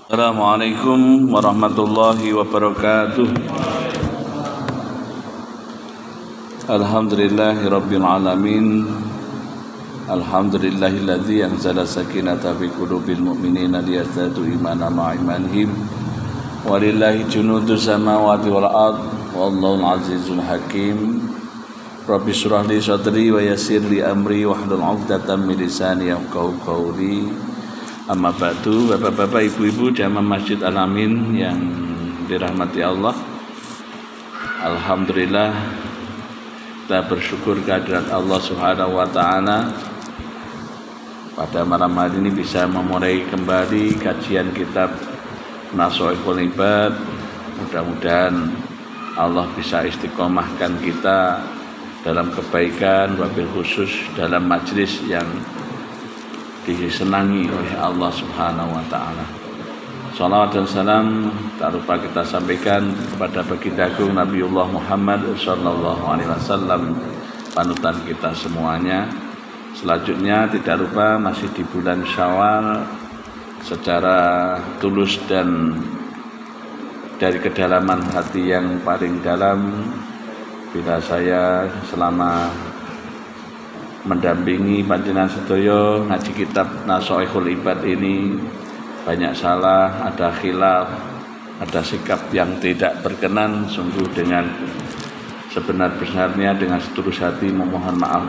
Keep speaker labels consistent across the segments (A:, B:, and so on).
A: Assalamualaikum warahmatullahi wabarakatuh. Alhamdulillahi rabbil alamin. Alhamdulillahilladzi anzala sakinata fi qulubil mu'minina liyazdadu imanan ma'a imanihim. Walillahi junudus samawati wal ard wallahu azizul hakim. Rabbi shrah li sadri wa yassir li amri wahlul 'uqdatam min lisani yafqahu qawli. Amma ba'du, bapak-bapak, ibu-ibu jamaah Masjid Al-Amin yang dirahmati Allah. Alhamdulillah kita bersyukur kehadirat Allah Subhanahu wa taala. Pada malam hari ini bisa memulai kembali kajian kitab Nashaikhul Ibad. Mudah-mudahan Allah bisa istiqomahkan kita dalam kebaikan, wabil khusus dalam majlis yang disenangi oleh Allah Subhanahu wa taala. Salawat dan salam tak lupa kita sampaikan kepada baginda agung Nabiullah Muhammad sallallahu alaihi wasallam, panutan kita semuanya. Selanjutnya tidak lupa masih di bulan Syawal, secara tulus dan dari kedalaman hati yang paling dalam, bila saya selama mendampingi panjenengan sedaya ngaji kitab Nashaikhul Ibad ini banyak salah, ada khilaf, ada sikap yang tidak berkenan, sungguh dengan sebenar-benarnya dengan setulus hati memohon maaf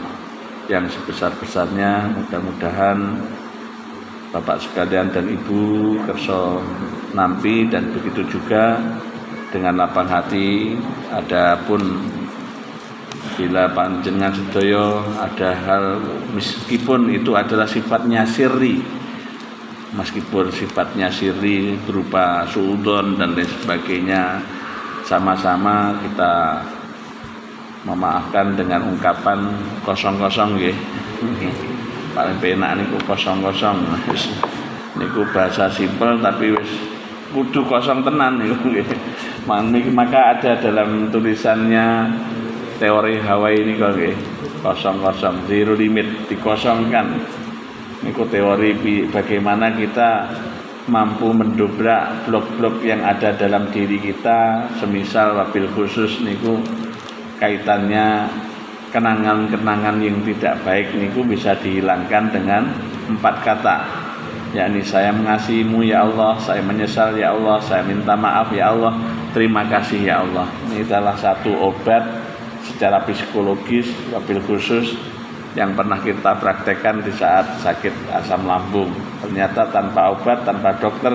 A: yang sebesar-besarnya. Mudah-mudahan Bapak sekalian dan Ibu kersa nampi dan begitu juga dengan lapang hati. Adapun bila panjenengan sedaya ada hal, meskipun itu adalah sifatnya sirri, meskipun sifatnya sirri berupa suudon dan lain sebagainya, sama-sama kita memaafkan dengan ungkapan kosong-kosong nggih. Paling penak niku kosong-kosong. Niku bahasa simpel tapi wis kudu kosong tenan niku nggih. Maka ada dalam tulisannya teori Hawaii ini kok nggih, kosong-kosong, zero limit, dikosongkan. Niku teori bagaimana kita mampu mendobrak blok-blok yang ada dalam diri kita, semisal wabil khusus niku kaitannya kenangan-kenangan yang tidak baik niku bisa dihilangkan dengan 4 kata, yakni saya mengasihimu ya Allah, saya menyesal ya Allah, saya minta maaf ya Allah, terima kasih ya Allah. Ini adalah satu obat secara psikologis wabil khusus yang pernah kita praktekkan di saat sakit asam lambung. Ternyata tanpa obat, tanpa dokter,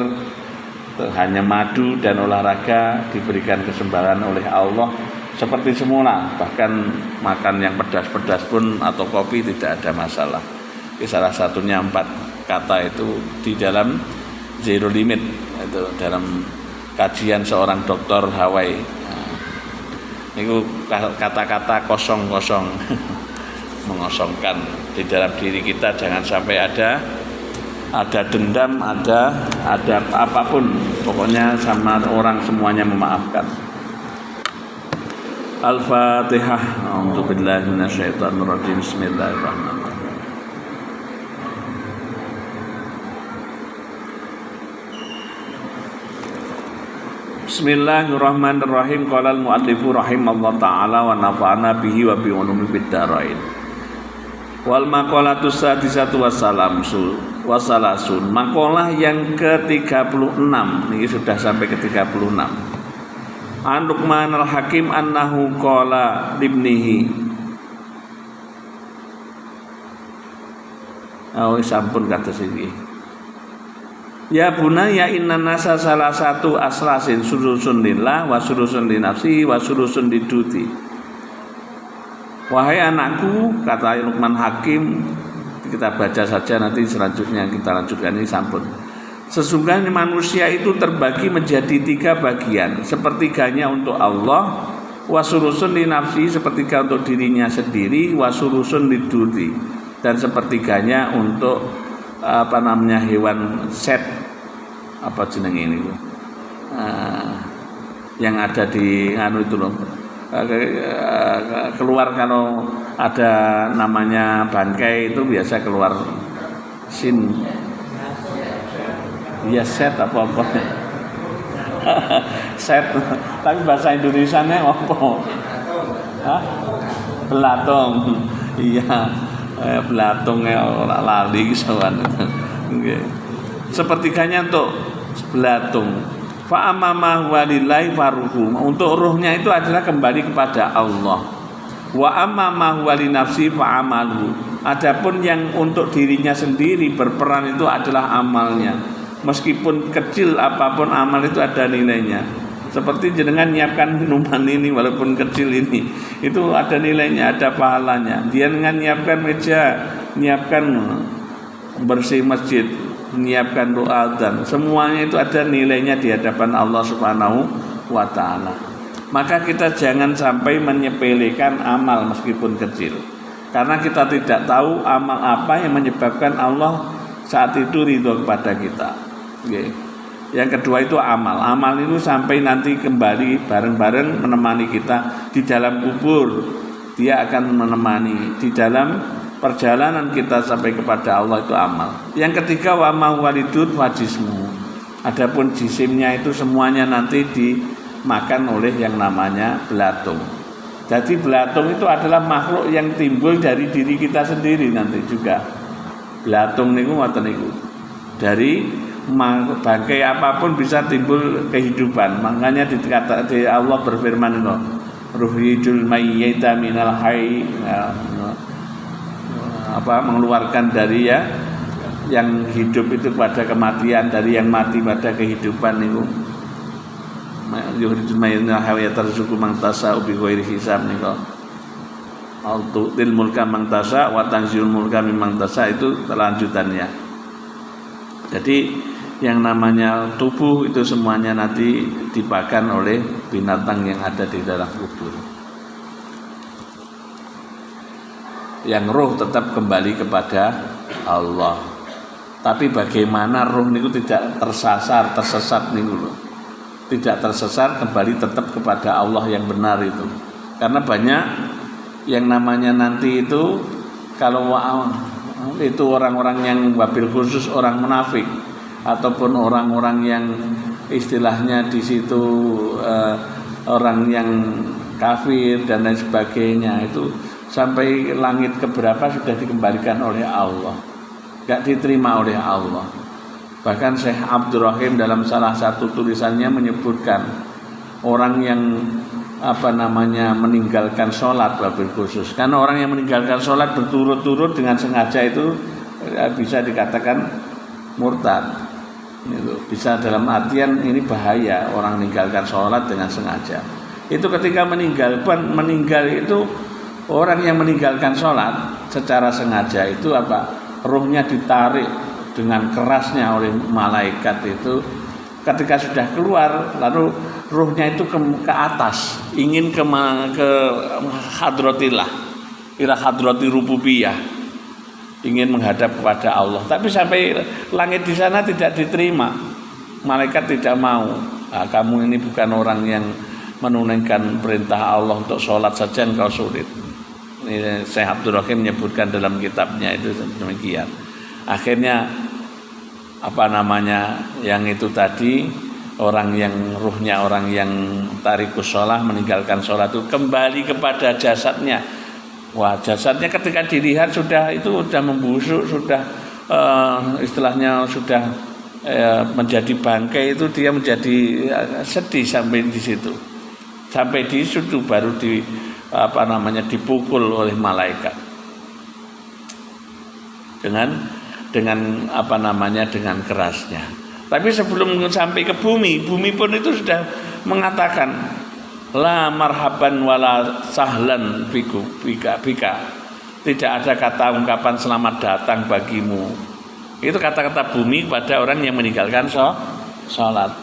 A: hanya madu dan olahraga diberikan kesembahan oleh Allah seperti semula. Bahkan makan yang pedas-pedas pun atau kopi tidak ada masalah. Ini salah satunya 4 kata itu di dalam zero limit, itu dalam kajian seorang dokter Hawaii. Itu kata-kata kosong-kosong mengosongkan di dalam diri kita. Jangan sampai ada dendam, ada apapun, pokoknya sama orang semuanya memaafkan. Al-Fatihah. A'udzubillahi minasyaitonirrajim. Bismillahirrahmanirrahim. Bismillahirrahmanirrahim. Qala al-mu'allifu rahimallahu ta'ala wa nafa'ana bihi wa bi ulumi fid dharain. Wal maqalatu sadisatu wasalasun. Maqalah yang ke-36. Ini sudah sampai ke-36. An Luqman al-Hakim annahu qala libnihi. Sampun kata sini. Ya bunaya inna nasa salah satu aslasin sulusun lillah wa sulusun li nafsi wa sulusun liduti. Wahai anakku, kata Luqman Hakim, kita baca saja nanti selanjutnya kita lanjutkan ini sampun. Sesungguhnya manusia itu terbagi menjadi 3 bagian. Sepertiganya untuk Allah, wa sulusun li nafsi, sepertiga untuk dirinya sendiri, wa sulusun liduti, dan sepertiganya untuk hewan set, apa jenenge ini, yang ada di itu loh, keluar kalau ada namanya bangkai itu biasa keluar sin Iya set apa-apa. Set. Tapi bahasa Indonesianya apa? Hah? Belatung. Iya. Belatung ora lali sowan. Nggih. Sepertiganya untuk belatung. Fa amama walillahi faruhu. Untuk ruhnya itu adalah kembali kepada Allah. Wa amama wali nafsi fa amalu. Adapun yang untuk dirinya sendiri berperan itu adalah amalnya. Meskipun kecil apapun amal itu ada nilainya. Seperti jenengan nyiapkan minuman ini walaupun kecil ini, itu ada nilainya, ada pahalanya. Dia dengan nyiapkan meja, nyiapkan bersih masjid, menyiapkan doa dan semuanya itu ada nilainya di hadapan Allah Subhanahu wa taala. Maka kita jangan sampai menyepelekan amal meskipun kecil. Karena kita tidak tahu amal apa yang menyebabkan Allah saat itu ridho kepada kita. Yang kedua itu amal. Amal itu sampai nanti kembali bareng-bareng menemani kita di dalam kubur. Dia akan menemani di dalam perjalanan kita sampai kepada Allah, itu amal. Yang ketiga wa ma walidun wajismu. Adapun jisimnya itu semuanya nanti dimakan oleh yang namanya belatung. Jadi belatung itu adalah makhluk yang timbul dari diri kita sendiri nanti juga. Belatung niku ngoten niku. Dari bangkai apapun bisa timbul kehidupan. Makanya dikata Allah berfirman itu, ruhijul mayyita minal hayy, mengeluarkan dari yang hidup itu pada kematian, dari yang mati pada kehidupan niku. Yuhrijul mayyita minal hayy tarzuqu man tasa'u bi ghairi hisab niku. Al-tu'til mulka man tasa' wa tanzilul mulka mimman tasa', itu lanjutannya. Jadi yang namanya tubuh itu semuanya nanti dimakan oleh binatang yang ada di dalam kubur. Yang roh tetap kembali kepada Allah. Tapi bagaimana roh niku tidak tersesat niku lho. Tidak tersesat, kembali tetap kepada Allah yang benar itu. Karena banyak yang namanya nanti itu, kalau itu orang-orang yang wabil khusus, orang munafik ataupun orang-orang yang istilahnya di situ orang yang kafir dan lain sebagainya, itu sampai langit keberapa sudah dikembalikan oleh Allah, gak diterima oleh Allah. Bahkan Syekh Abdurrahim dalam salah satu tulisannya menyebutkan orang yang meninggalkan sholat wabil khusus, karena orang yang meninggalkan sholat berturut-turut dengan sengaja itu bisa dikatakan murtad. Bisa dalam artian ini bahaya, orang meninggalkan sholat dengan sengaja. Itu ketika meninggal itu orang yang meninggalkan sholat secara sengaja itu ruhnya ditarik dengan kerasnya oleh malaikat itu. Ketika sudah keluar, lalu ruhnya itu ke atas, ingin ke hadratillah, ila hadrati rububiyah, ingin menghadap kepada Allah. Tapi sampai langit di sana tidak diterima, malaikat tidak mau. Kamu ini bukan orang yang menunaikan perintah Allah, untuk sholat saja engkau sulit. Ini Syekh Abdurrahim menyebutkan dalam kitabnya itu demikian. Akhirnya yang itu tadi, orang yang ruhnya orang yang tarikus sholah, meninggalkan sholat itu kembali kepada jasadnya. Wah, jasadnya ketika dilihat sudah membusuk, sudah istilahnya sudah menjadi bangkai, itu dia menjadi sedih sampai di situ. Sampai di situ baru dipukul oleh malaikat dengan kerasnya. Tapi sebelum sampai ke bumi pun itu sudah mengatakan la marhaban wala sahlan bika. Tidak ada kata ungkapan selamat datang bagimu. Itu kata-kata bumi kepada orang yang meninggalkan sholat.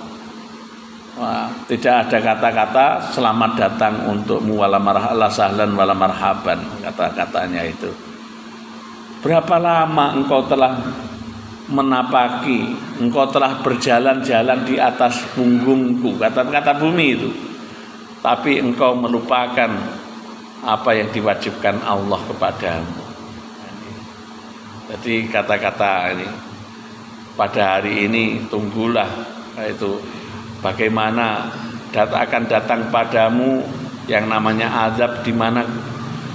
A: Wah, tidak ada kata-kata selamat datang untukmu wala marhaban sahlan wala marhaban, kata-katanya itu. Berapa lama engkau telah menapaki, engkau telah berjalan-jalan di atas punggungku, kata-kata bumi itu. Tapi engkau melupakan apa yang diwajibkan Allah kepadamu. Jadi kata-kata ini pada hari ini, tunggulah itu bagaimana akan datang padamu yang namanya azab, di mana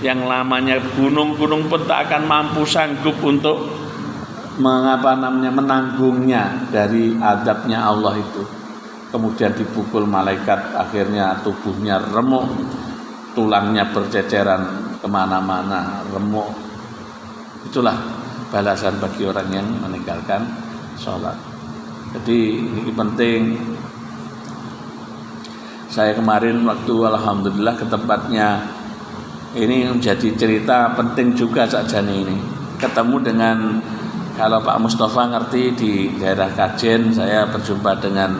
A: yang namanya gunung-gunung pun tak akan mampu sanggup untuk menanggungnya dari azabnya Allah itu. Kemudian dipukul malaikat, akhirnya tubuhnya remuk, tulangnya berceceran kemana-mana, remuk. Itulah balasan bagi orang yang meninggalkan sholat. Jadi ini penting. Saya kemarin waktu alhamdulillah ke tempatnya, ini menjadi cerita penting juga saja ini. Ketemu dengan, kalau Pak Mustafa ngerti, di daerah Kajen saya berjumpa dengan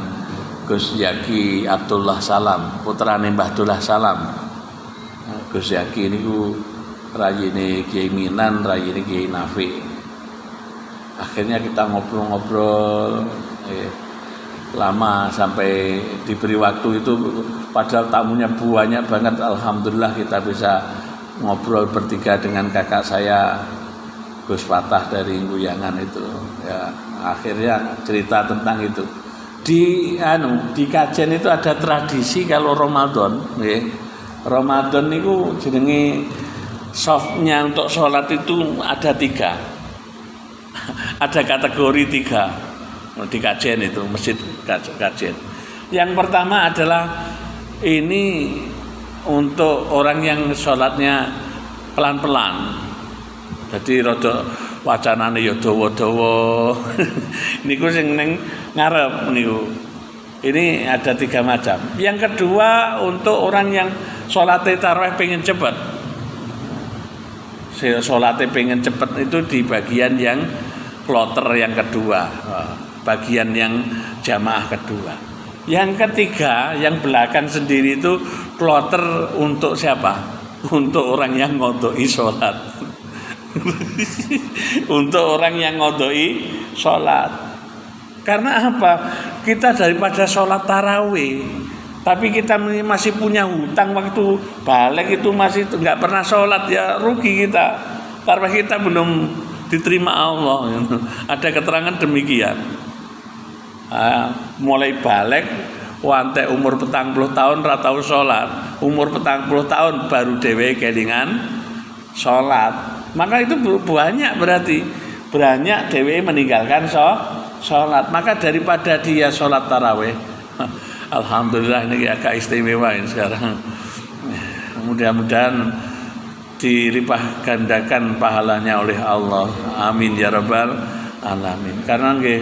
A: Gus Yaki Abdullah Salam, putrane Mbah Abdullah Salam. Gus Yaki ini rayine Kiai Minan, rayine Kiai Nafi. Akhirnya kita ngobrol-ngobrol lama sampai diberi waktu itu, padahal tamunya banyak banget. Alhamdulillah kita bisa ngobrol bertiga dengan kakak saya Gus Fatah dari Nguyangan itu. Ya, akhirnya cerita tentang itu. Di Kajen itu ada tradisi kalau Ramadan, Ramadan itu jenenge softnya untuk sholat itu ada 3. Ada kategori 3 di Kajen itu, masjid Kajen. Yang pertama adalah ini untuk orang yang sholatnya pelan-pelan. Jadi rada wacanane ya dawa-dawa. Niku sing ning ngarep niku. Ini ada 3 macam. Yang kedua untuk orang yang sholatnya tarawih pengen cepat. Sholatnya pengen cepat itu di bagian yang kloter yang kedua, bagian yang jamaah kedua. Yang ketiga, yang belakang sendiri itu kloter untuk siapa? Untuk orang yang ngodoi sholat. Untuk orang yang ngodoi sholat. Karena apa? Kita daripada sholat tarawih, tapi kita masih punya hutang waktu balik itu masih nggak pernah sholat, ya rugi kita. Tarawih kita belum diterima Allah. Ada keterangan demikian. Mulai balik wantek umur 40 tahun ra tau salat, umur 40 tahun baru dhewe kelingan salat. Maka itu banyak, berarti banyak dhewe meninggalkan salat. Maka daripada dia salat tarawih, alhamdulillah ini agak istimewa ini sekarang. Mudah-mudahan dilipat gandakan pahalanya oleh Allah. Amin ya rabbal alamin. Karena nggih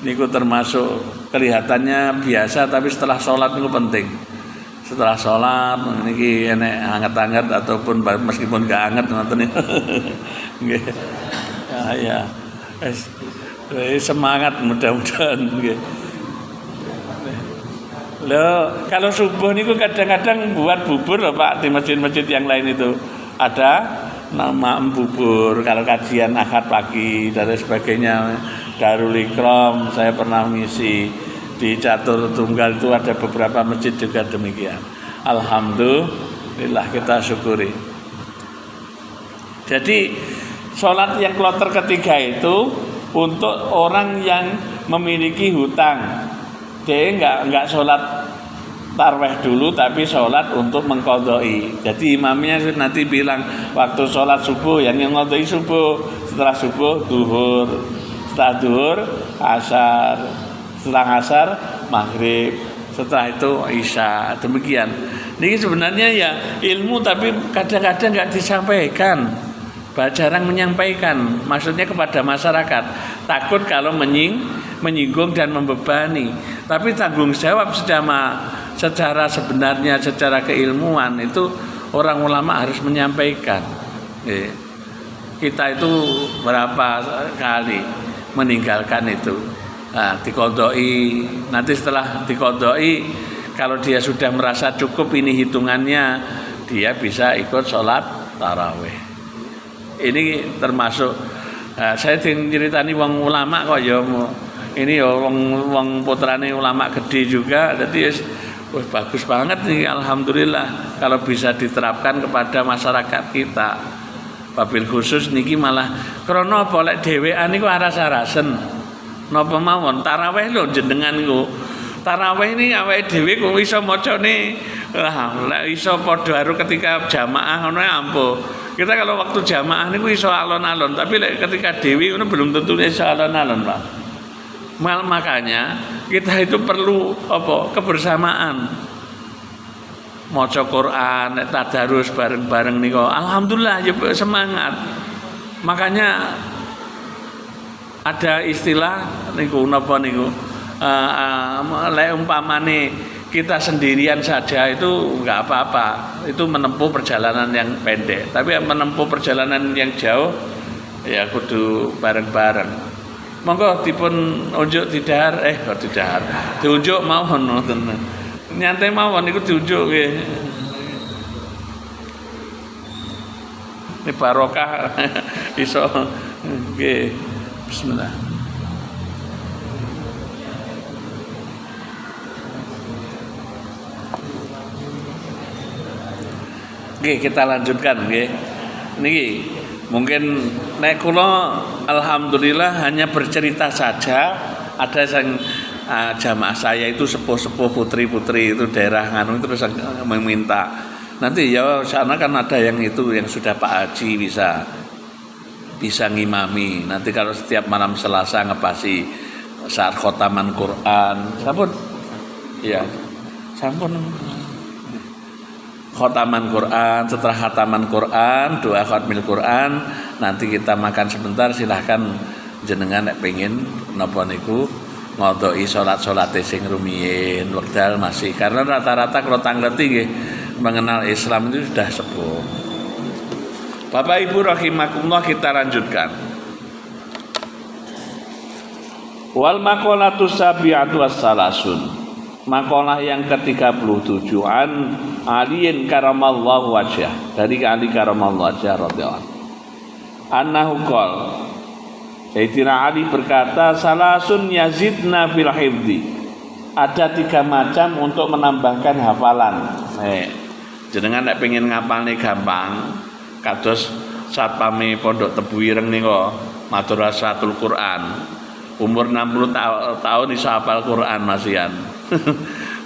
A: niku termasuk kelihatannya biasa, tapi setelah sholat niku penting. Setelah sholat niki enek hangat-hangat ataupun meskipun gak hangat ngoten nggih. Ya. Semangat mudah-mudahan nggih. Loh, kalau subuh niku kadang-kadang buat bubur loh Pak, di masjid-masjid yang lain itu ada nama bubur. Kalau kajian akad pagi dan sebagainya, Darul Ikram saya pernah ngisi di Catur Tunggal itu ada beberapa masjid juga demikian. Alhamdulillah, kita syukuri. Jadi sholat yang kloter ketiga itu untuk orang yang memiliki hutang. Dia enggak sholat tarawih dulu, tapi sholat untuk mengqadai. Jadi imamnya nanti bilang waktu sholat subuh, yang nqadai subuh, setelah subuh duhur, setelah duhur asar, setelah asar maghrib, setelah itu isya. Demikian. Ini sebenarnya ya ilmu, tapi kadang-kadang nggak disampaikan, jarang menyampaikan. Maksudnya kepada masyarakat, takut kalau menyinggung dan membebani. Tapi tanggung jawab secara sebenarnya, secara keilmuan itu orang ulama harus menyampaikan. Kita itu berapa kali meninggalkan itu. Nah, diqadai. Nanti setelah diqadai, kalau dia sudah merasa cukup ini hitungannya, dia bisa ikut sholat tarawih. Ini termasuk saya ceritani wong ulama kok ya, ini ya wong putrane ulama gede juga. Jadi bagus banget nih, alhamdulillah kalau bisa diterapkan kepada masyarakat kita. Wabil khusus niki malah krana apa lek dhewean niku aras-arasen. Napa mawon tarawih lho jenengan niku. Tarawih ini awake dhewe kok iso macane lah iso padha karo ketika jamaah ngono ampuh. Kita kalau waktu jamaah niku iso alon-alon, tapi ketika dhewe ngono belum tentu iso alon-alon, Pak. Makanya kita itu perlu apa? Kebersamaan. Maca Quran, tadarus bareng-bareng niku. Alhamdulillah ya semangat. Makanya ada istilah niku napa niku lek umpamane kita sendirian saja itu enggak apa-apa, itu menempuh perjalanan yang pendek. Tapi menempuh perjalanan yang jauh ya kudu bareng-bareng. Monggo dipun unjuk tidar kok tidar. Diunjuk mawon ngoten. Nyantai mawon niku diunjuk nggih. Ini barokah iso nggih. Bismillah. Oke, kita lanjutkan nggih. Niki mungkin nek kula alhamdulillah hanya bercerita saja. Ada yang jamaah saya itu sepuh-sepuh putri-putri itu daerah nganu terus meminta. Nanti ya sana kan ada yang itu yang sudah Pak Haji bisa ngimami. Nanti kalau setiap malam Selasa ngepasi saat khotaman Quran. Sampun. Ya. Sampun. Khotaman Quran, setelah khataman Quran, doa khatmil Quran, nanti kita makan sebentar, silahkan jenengan nek pengin napa niku ngodhoki salat-salat sing rumiyin wekdal masih karena rata-rata kalau tangleti nggih mengenal Islam itu sudah sepuh. Bapak Ibu rahimakumullah, kita lanjutkan. Wal maqalatu sabi'atu wassalasun. Makalah yang ke-37 an aliin karamallahu wajhah, dari Ali karamallahu wajhah radhiyallahu anhu qol Sayyidina Ali berkata salasun yazidna fil hifdzi, ada 3 macam untuk menambahkan hafalan. Jenengan nek pengen ngapalne gampang kados satpame pondok Tebu Ireng niku Madrasatul Quran umur 60 tahun iso hafal Quran masihan.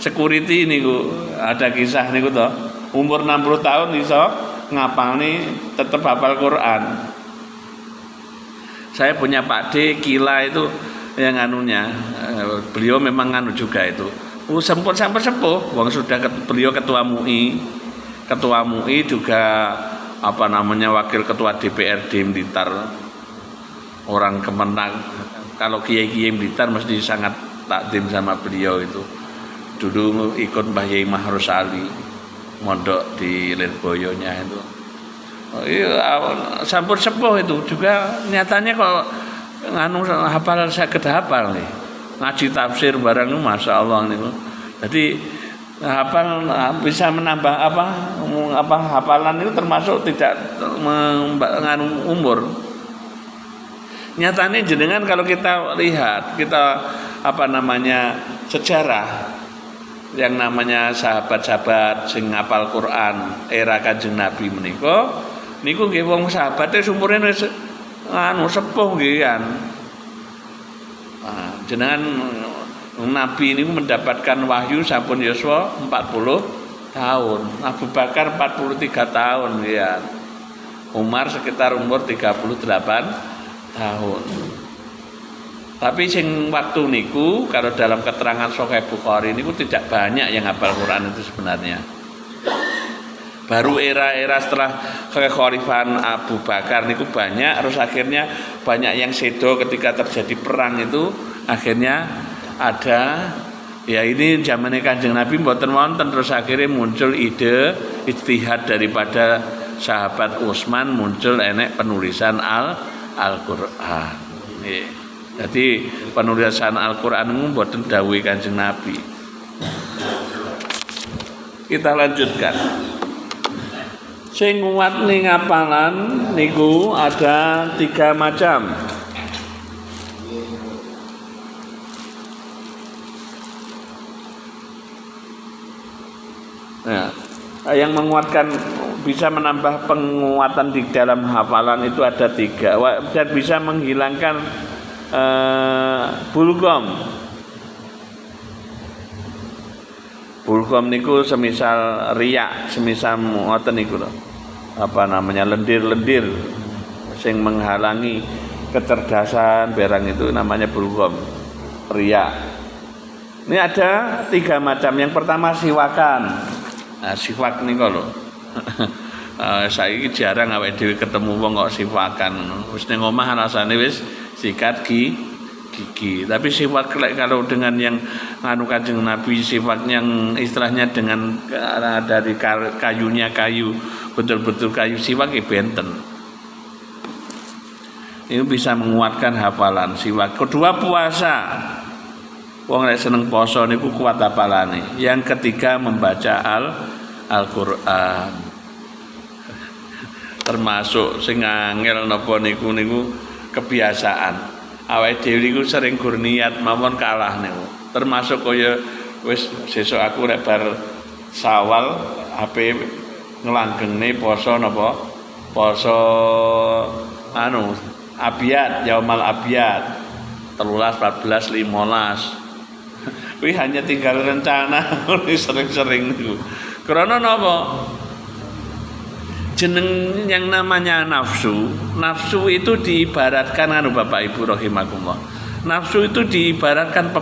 A: Security niku ada kisah niku to, umur 60 tahun iso ngapalne tetep hafal Quran. Saya punya Pak D Kila itu yang anunya, beliau memang nganu juga itu. Sampai sepuh, wong sudah beliau ketua MUI juga apa namanya wakil ketua DPRD Blitar. Orang Kemenang, kalau kiai-kiai Blitar mesti sangat takdim sama beliau itu. Dulu ikut Mbah Yai Mahrus Ali mondok di Lirboyonya itu. Sampun sepuh itu juga nyatanya kok nganu hafal saged hafal nih. Ngaji tafsir barang itu Masya Allah nih. Jadi hafal bisa menambah apa hafalan itu termasuk tidak menganu umur. Nyatanya jenengan kalau kita lihat apa namanya sejarah yang namanya sahabat-sahabat sing ngapal Quran era Kanjeng Nabi menika niku nggih wong sahabate umure wis sepuh nggih kan. Jenengan Nabi niku mendapatkan wahyu sampun yuswa 40 tahun. Abu Bakar 43 tahun nggih kan. Umar sekitar umur 38 tahun. Tapi sing waktu niku kalau dalam keterangan Sahih Bukhari niku tidak banyak yang hafal Quran itu sebenarnya. Baru era-era setelah kekhalifahan Abu Bakar niku banyak, terus akhirnya banyak yang sedo ketika terjadi perang itu akhirnya ada ya ini zamannya Kanjeng Nabi mboten wonten, terus akhirnya muncul ide ijtihad daripada sahabat Utsman, muncul enek penulisan Al-Qur'an. Jadi penulisan Al-Qur'an itu mboten dawuhe Kanjeng Nabi. Kita lanjutkan. Sing nguat ning ngapalan niku ada 3 macam. Nah, yang menguatkan bisa menambah penguatan di dalam hafalan itu ada 3 dan bisa menghilangkan bulgom. Bulgom niku semisal riak, semisal ngoten niku lho. Apa namanya, lendir-lendir sing menghalangi kecerdasan barang itu namanya bulgom, riak. Ini ada 3 macam. Yang pertama siwakan. Nah, siwak niku lho. Saiki jarang awake dhewe ketemu wong kok siwakan. Wis ning omah rasane wis sikat gigi. Tapi siwak kalau dengan yang anu Kanjeng Nabi, siwak yang istilahnya dengan dari kayu betul-betul kayu siwak benten. Ini bisa menguatkan hafalan siwak. Kedua, puasa. Wong nek seneng poso niku kuat hafalane. Yang ketiga, membaca Al-Qur'an. Termasuk sing angel napa niku kebiasaan. Awake dhewe niku sering gur niat mawon kalah niku. Termasuk kaya wis sesuk aku rek bar Syawal HP nglanggenge poso napa? Poso anu Abiyat, Yaumal Abiyat 13, 14, 15. Kuwi hanya tinggal rencana sering-sering niku. Karena napa? Jeneng yang namanya nafsu itu diibaratkan anu Bapak Ibu rahimakumullah. Nafsu itu diibaratkan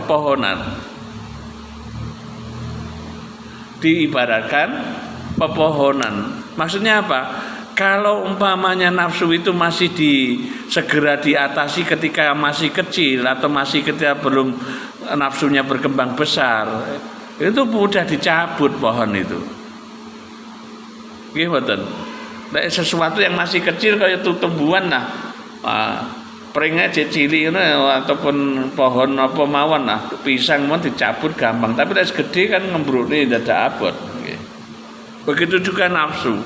A: pepohonan. Maksudnya apa? Kalau umpamanya nafsu itu masih segera diatasi ketika masih kecil atau masih ketika belum nafsunya berkembang besar, itu mudah dicabut pohon itu. Nggih mboten. Nek sesuatu yang masih kecil kayak tumbuhan lah, pringnya cilik ataupun pohon apa mawon lah, pisang mau dicabut gampang, tapi nek gede kan ngembrune dadak abot. Begitu juga nafsu.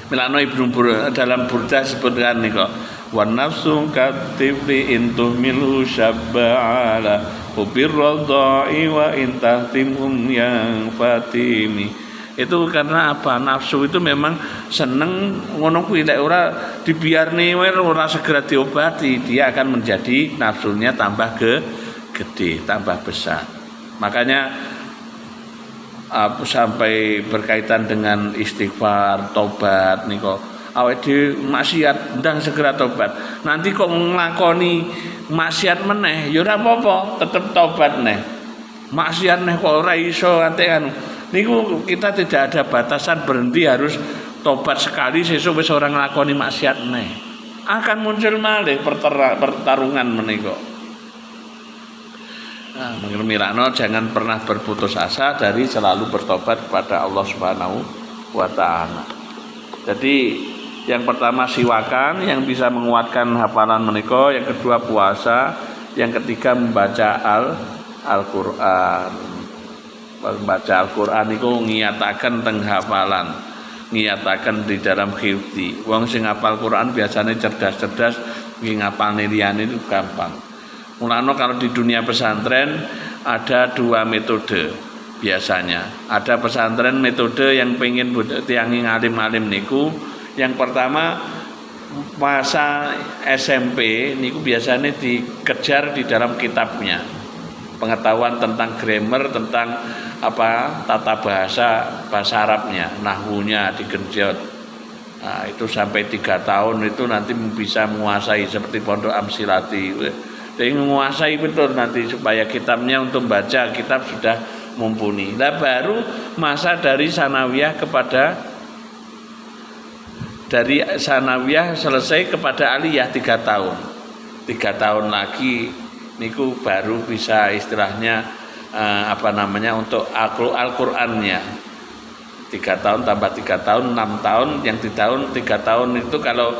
A: Milano Ibnu dalam Burdah sebutkan nih kok, wan nafsu katifli intuh milu syabala hubir radai wa intahtimum yang fatimi. Itu karena apa? Nafsu itu memang seneng ngono kuwi lek ora dibiarne ora segera diobati, dia akan menjadi nafsunya tambah gede, tambah besar. Makanya sampai berkaitan dengan istighfar, tobat niko. Awake dhewe maksiat ndang segera tobat. Nanti kok nglakoni maksiat meneh ya ora apa-apa, tetep tobat neh. Maksiat neh kok ora iso ate anu. Niku kita tidak ada batasan berhenti harus tobat sekali sesuk wis ora nglakoni maksiat neh. Akan muncul malih pertarungan menika. Nah, mengira-mirano jangan pernah berputus asa dari selalu bertobat kepada Allah Subhanahu wa taala. Jadi yang pertama siwakan yang bisa menguatkan hafalan menika, yang kedua puasa, yang ketiga membaca Al-Qur'an. Membaca Al-Qur'an itu ngiyataken teng hafalan, ngiyataken di dalam hifdzi. Wong sing hafal Qur'an biasanya cerdas-cerdas, nggih ngapalne liyane itu gampang. Mulane kalau di dunia pesantren ada 2 metode biasanya. Ada pesantren metode yang pengen tiangi alim-alim niku. Yang pertama masa SMP niku biasanya dikejar di dalam kitabnya. Pengetahuan tentang grammar, tentang tata bahasa Arabnya, nahwunya digenjot. Nah, itu sampai 3 tahun itu nanti bisa menguasai seperti Pondok Amsilati. Jadi menguasai betul nanti supaya kitabnya untuk baca kitab sudah mumpuni. Nah, baru masa dari sanawiyah selesai kepada aliyah 3 tahun. 3 tahun lagi niku baru bisa istilahnya untuk Al-Qur'annya. 3 tahun tambah 3 tahun 6 tahun, yang di tahun 3 tahun itu kalau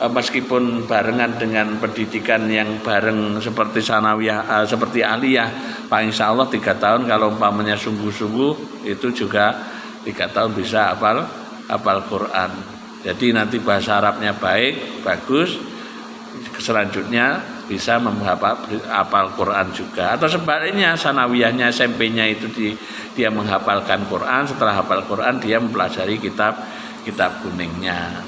A: meskipun barengan dengan pendidikan yang bareng seperti sanawiyah seperti aliyah, Pak insya Allah 3 tahun kalau umpamanya sungguh-sungguh itu juga 3 tahun bisa hafal Quran. Jadi nanti bahasa Arabnya baik, bagus, selanjutnya bisa menghafal Quran juga. Atau sebaliknya sanawiyahnya SMP-nya itu dia menghafalkan Quran, setelah hafal Quran dia mempelajari kitab kuningnya.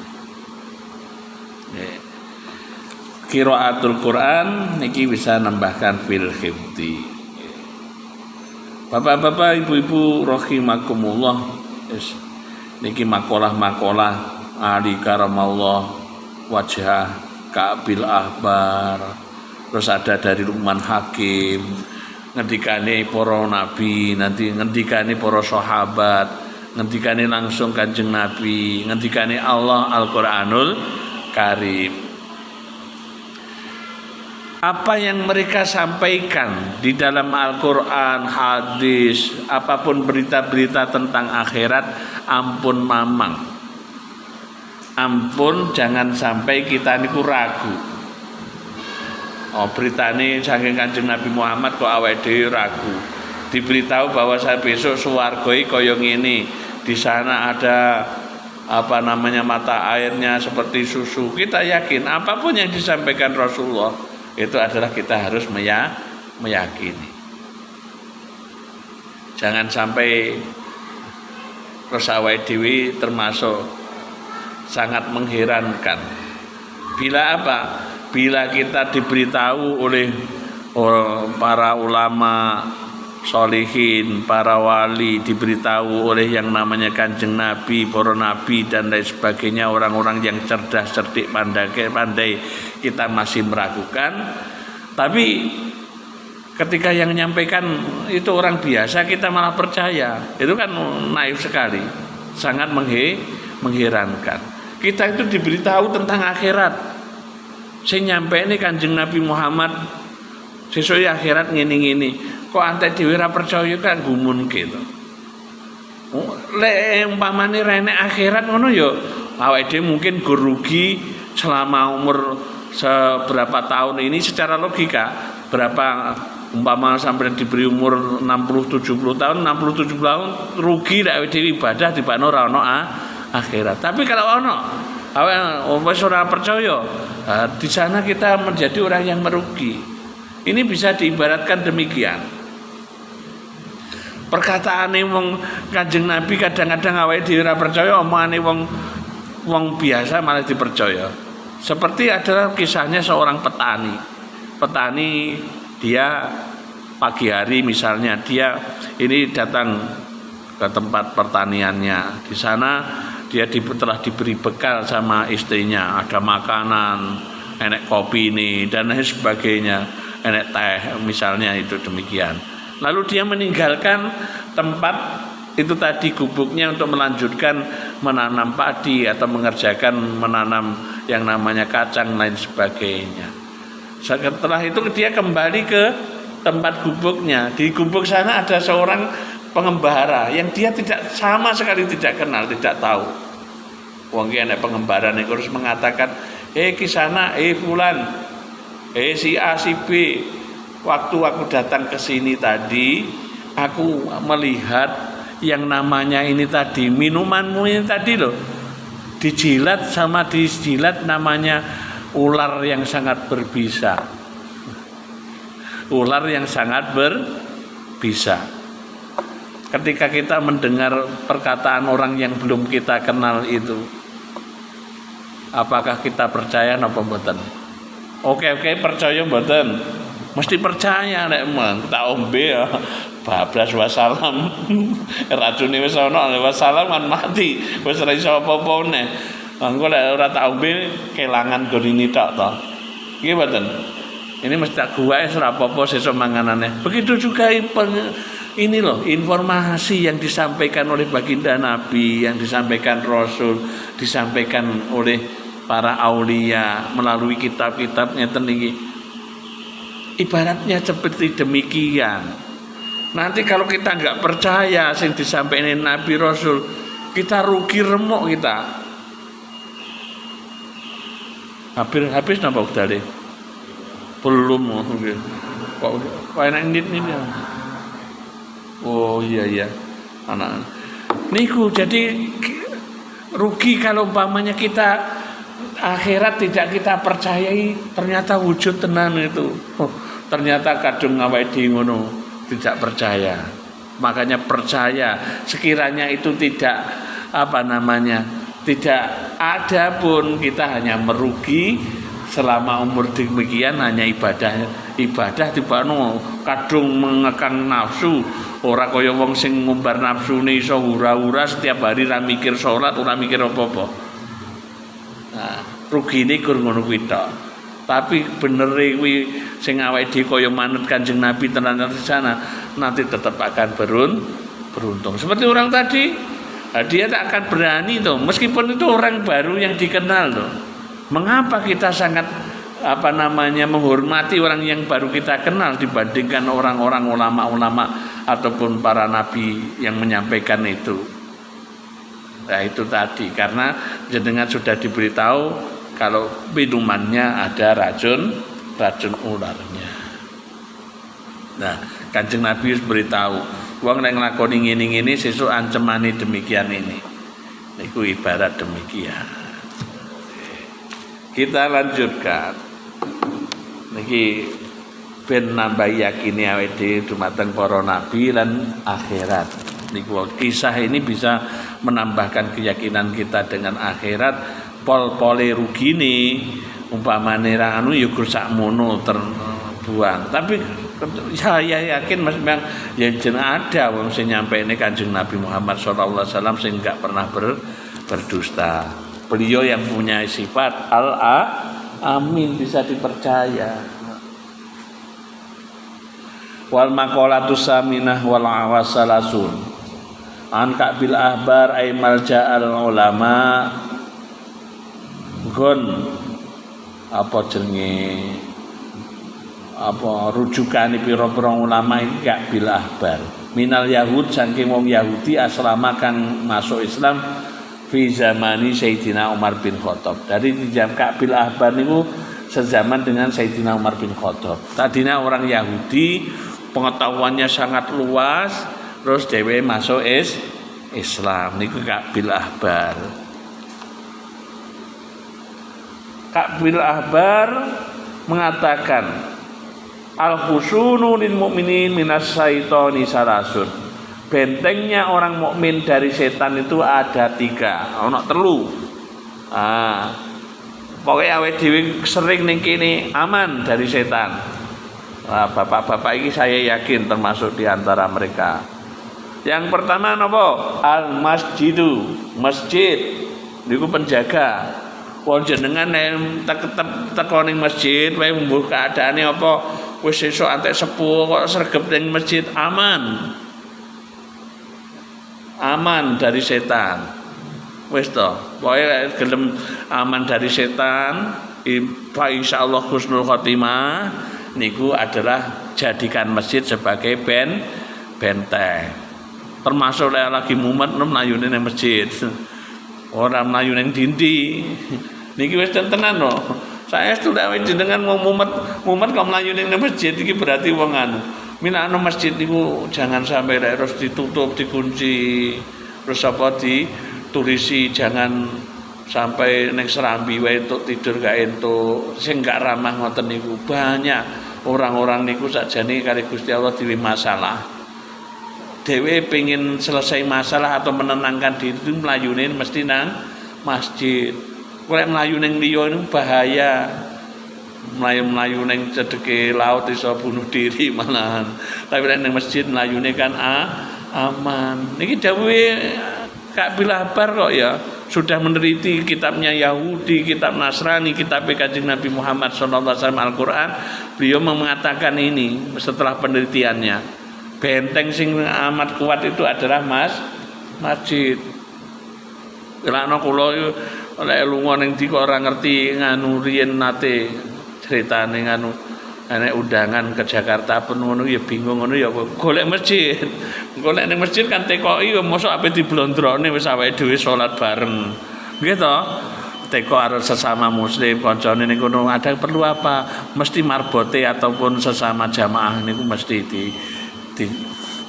A: qiraatul Quran niki bisa nambahkan fil hifdi. Bapak-bapak, ibu-ibu rahimakumullah, niki makalah-makalah Ali karamallah wajah Ka'bil Ahbar, terus ada dari Luqman Hakim, ngendikane para nabi, nanti ngendikane para sahabat, ngendikane langsung Kanjeng Nabi, ngendikane Allah Al-Qur'anul Karim. Apa yang mereka sampaikan di dalam Al-Qur'an, hadis, apapun berita-berita tentang akhirat, ampun mamang. Ampun jangan sampai kita niku ragu. Oh, beritane saking Kanjeng Nabi Muhammad kok awake dhewe ragu. Diberitahu bahwa saya besok swarga kaya ngene. Di sana ada mata airnya seperti susu. Kita yakin apapun yang disampaikan Rasulullah itu adalah kita harus meyakini. Jangan sampai awake dhewe termasuk sangat mengherankan. Bila apa? Bila kita diberitahu oleh para ulama sholihin, para wali, diberitahu oleh yang namanya Kanjeng Nabi, para nabi dan lain sebagainya, orang-orang yang cerdas, cerdik, pandai, kita masih meragukan. Tapi ketika yang menyampaikan itu orang biasa, kita malah percaya. Itu kan naif sekali, sangat mengherankan. Kita itu diberitahu tentang akhirat. Saya nyampe ini Kanjeng Nabi Muhammad sesuk akhirat ngene-ngene. Kok antek dhewe ra percaya kan gumun gitu. Lek umpamane rene akhirat ngono ya awake dhewe mungkin rugi selama umur seberapa tahun ini secara logika. Berapa umpama sampai diberi umur 60-70 tahun, 60-70 tahun rugi lek dhewe ibadah dibakno ora ono akhirat. Tapi kalau ono wis ora percaya, di sana kita menjadi orang yang merugi. Ini bisa diibaratkan demikian. Perkataane wong Kanjeng Nabi kadang-kadang awake dhewe ora percaya, omongane wong biasa malah dipercaya. Seperti adalah kisahnya seorang petani. Petani dia pagi hari misalnya dia ini datang ke tempat pertaniannya. Di sana dia telah diberi bekal sama istrinya, ada makanan, enek kopi ini dan lain sebagainya, enek teh misalnya, itu demikian. Lalu dia meninggalkan tempat itu tadi gubuknya untuk melanjutkan menanam padi atau mengerjakan menanam yang namanya kacang lain sebagainya. Setelah itu dia kembali ke tempat gubuknya. Di gubuk sana ada seorang pengembara yang dia tidak sama sekali tidak kenal, tidak tahu. Wong ki ana pengembara niku harus mengatakan, ki sana, fulan, si A si B, waktu aku datang ke sini tadi, aku melihat yang namanya ini tadi, minumanmu ini tadi loh, dijilat namanya ular yang sangat berbisa. Ular yang sangat berbisa. Ketika kita mendengar perkataan orang yang belum kita kenal itu, apakah kita percaya napa mboten? Oke, percaya mboten? Mesti percaya nek tak ombe ya. Bablas wassalam. Racune wis ana wassalam kan mati. Wis ora iso apa-apa neh. Engko lek ora tak ombe kelangan gorini tok to. Nggih mboten? Ini mesti tak guwae ora apa-apa sesuk manganane. Begitu juga ini loh informasi yang disampaikan oleh baginda Nabi, yang disampaikan Rasul, disampaikan oleh para aulia melalui kitab-kitabnya tinggi. Ibaratnya seperti demikian. Nanti kalau kita nggak percaya yang disampaikan Nabi Rasul, kita rugi remuk kita. Habis napa udare? Belum mungkin. Kok enak ini. Oh iya anak niku, jadi rugi kalau umpamanya kita akhirat tidak kita percayai, ternyata wujud tenan itu. Ternyata kadung awake dhewe ngono, tidak percaya. Makanya percaya, sekiranya itu tidak tidak ada pun kita hanya merugi selama umur demikian hanya ibadah tibano kadung mengekang nafsu, ora kaya wong sing ngumbar nafsune iso hura-hura setiap hari ra mikir salat, ora mikir apa-apa. Nah, rugine gur ngono kuwi tok. Tapi bener kuwi sing awake dhewe kaya manut Kanjeng Nabi tenan di sana, nanti tetap akan beruntung. Seperti orang tadi, dia tak akan berani tuh, meskipun itu orang baru yang dikenal tuh. Mengapa kita sangat menghormati orang yang baru kita kenal dibandingkan orang-orang ulama-ulama ataupun para nabi yang menyampaikan itu? Nah itu tadi, karena jenengan sudah diberitahu kalau minumannya ada racun ularnya. Nah, Kanjeng Nabi beritahu, wong nek nglakoni ngene-ngene sesuk ancemane demikian ini. Niku ibarat demikian. Kita lanjutkan. Niki ben nambah yakini awake dhewe dumateng para nabi lan akhirat. Niku kisah ini bisa menambahkan keyakinan kita dengan akhirat. Pol-pole rugine umpamane ra anu ya gur sakmono terbuang. Tapi saya yakin Mas Bang ya jeneng ada wong sing nyampeine Kanjeng Nabi Muhammad sallallahu alaihi wasallam sing enggak pernah berdusta. Beliau yang punya sifat al-amin, bisa dipercaya. Wal maqalatus saminah wal awasalasun an kabil ahbar ay malja'al ulama gon rujukan pira-pira ulama iki gak bil ahbar minal yahud saking wong Yahudi aslama kang masuk Islam fi zamani Sayyidina Umar bin Khattab. Dari jam Kabil Ahbar niku sezaman dengan Sayyidina Umar bin Khattab. Tadinya orang Yahudi, pengetahuannya sangat luas, terus dhewe masuk Islam niku Kabil Ahbar. Kabil Ahbar mengatakan al-husunu lil mu'minin minas syaitani salasun. Bentengnya orang mukmin dari setan itu ada 3, ono 3. Pokoknya awake dhewe sering ning kene aman dari setan. Bapak-bapak ini saya yakin termasuk di antara mereka. Yang pertama napa? Al-masjidu, masjid. Niku penjaga. Wong jenengan teko ning masjid wae mbuh keadaane apa wis sesuk antek sepuh kok sregep ning masjid aman. Aman dari setan. Wis to, pokoke gelem aman dari setan, insyaallah husnul khotimah niku adalah jadikan masjid sebagai benteng. Termasuk lagi mumet mlayune nang masjid. Ora mlayu ning dindi. Niki wis tenan lho. Saestu lek jenengan mau mumet kok mlayu ning masjid iki berarti wong anu. Minakno masjid niku jangan sampai terus ditutup, dikunci, terus apa ditulisi jangan sampai ning serambi wae entuk tidur gak entuk. Sing gak ramah ngoten niku banyak orang-orang niku sakjane kali Gusti Allah dhewe masalah. Dhewe pengin selesai masalah atau menenangkan diri itu mlayune mesti nang masjid. Kolek mlayu ning liya niku bahaya. Melayu-melayu neng cedeke laut iso bunuh diri malahan. Tapi neng masjid melayune kan aman. Niki dawuhe Kabil Ahbar kok ya sudah meneliti kitabnya Yahudi, kitab Nasrani, kitab Kanjeng Nabi Muhammad SAW Al-Quran. Beliau mengatakan ini setelah penelitiannya, benteng sing amat kuat itu adalah masjid. Kelakno kula oleh lunga ning ndi kok ora ngerti nganu riyen nate ceritane nganu enek undangan ke Jakarta pun ngono ya bingung ngono ya golek masjid. Golek ning masjid kan tekoki ya mosok ape diblondrone wis awake dhewe salat bareng. Nggih to? Teko karo sesama muslim kancane ning kono ada perlu apa? Mesti marbote ataupun sesama jamaah niku mesti di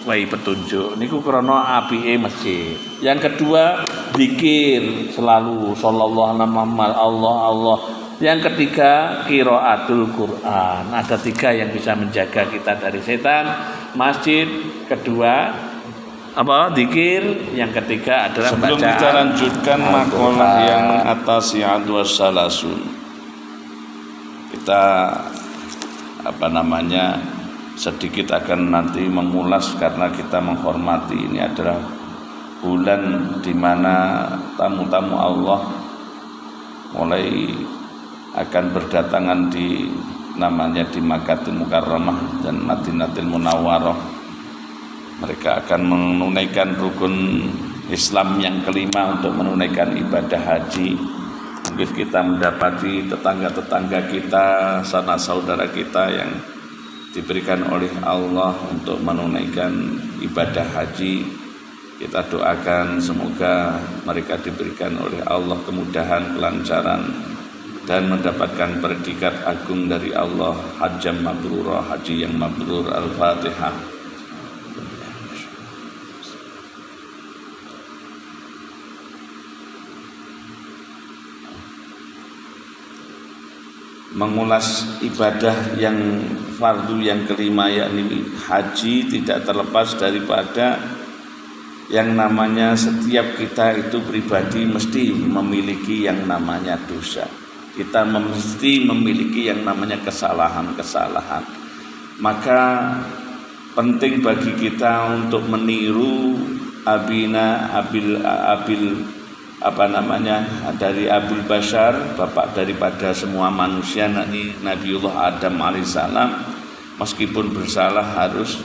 A: wae petunjuk. Niku krana apike masjid. Yang kedua, zikir selalu sallallahu alaihi wasallam Allah. Yang ketiga, qiraatul Quran. Ada 3 yang bisa menjaga kita dari setan. Masjid, kedua apa? Zikir. Yang ketiga adalah
B: sebelum
A: bacaan.
B: Kita lanjutkan makalah yang atas ya salasun.
A: kita sedikit akan nanti mengulas, karena kita menghormati ini adalah bulan di mana tamu-tamu Allah mulai akan berdatangan di Makkahul Mukarramah dan Madinatul Munawwarah. Mereka akan menunaikan rukun Islam yang kelima untuk menunaikan ibadah haji. Mungkin kita mendapati tetangga-tetangga kita, sanak saudara kita yang diberikan oleh Allah untuk menunaikan ibadah haji. Kita doakan semoga mereka diberikan oleh Allah kemudahan, kelancaran, dan mendapatkan predikat agung dari Allah, hajjam mabrurah, haji yang mabrur. Al-Fatihah. Mengulas ibadah yang fardu yang kelima, yakni haji, tidak terlepas daripada yang namanya setiap kita itu pribadi mesti memiliki yang namanya dosa. Kita mesti memiliki yang namanya kesalahan-kesalahan. Maka penting bagi kita untuk meniru dari Abul Bashar, bapak daripada semua manusia, Nabiullah Adam alaihissalam, meskipun bersalah harus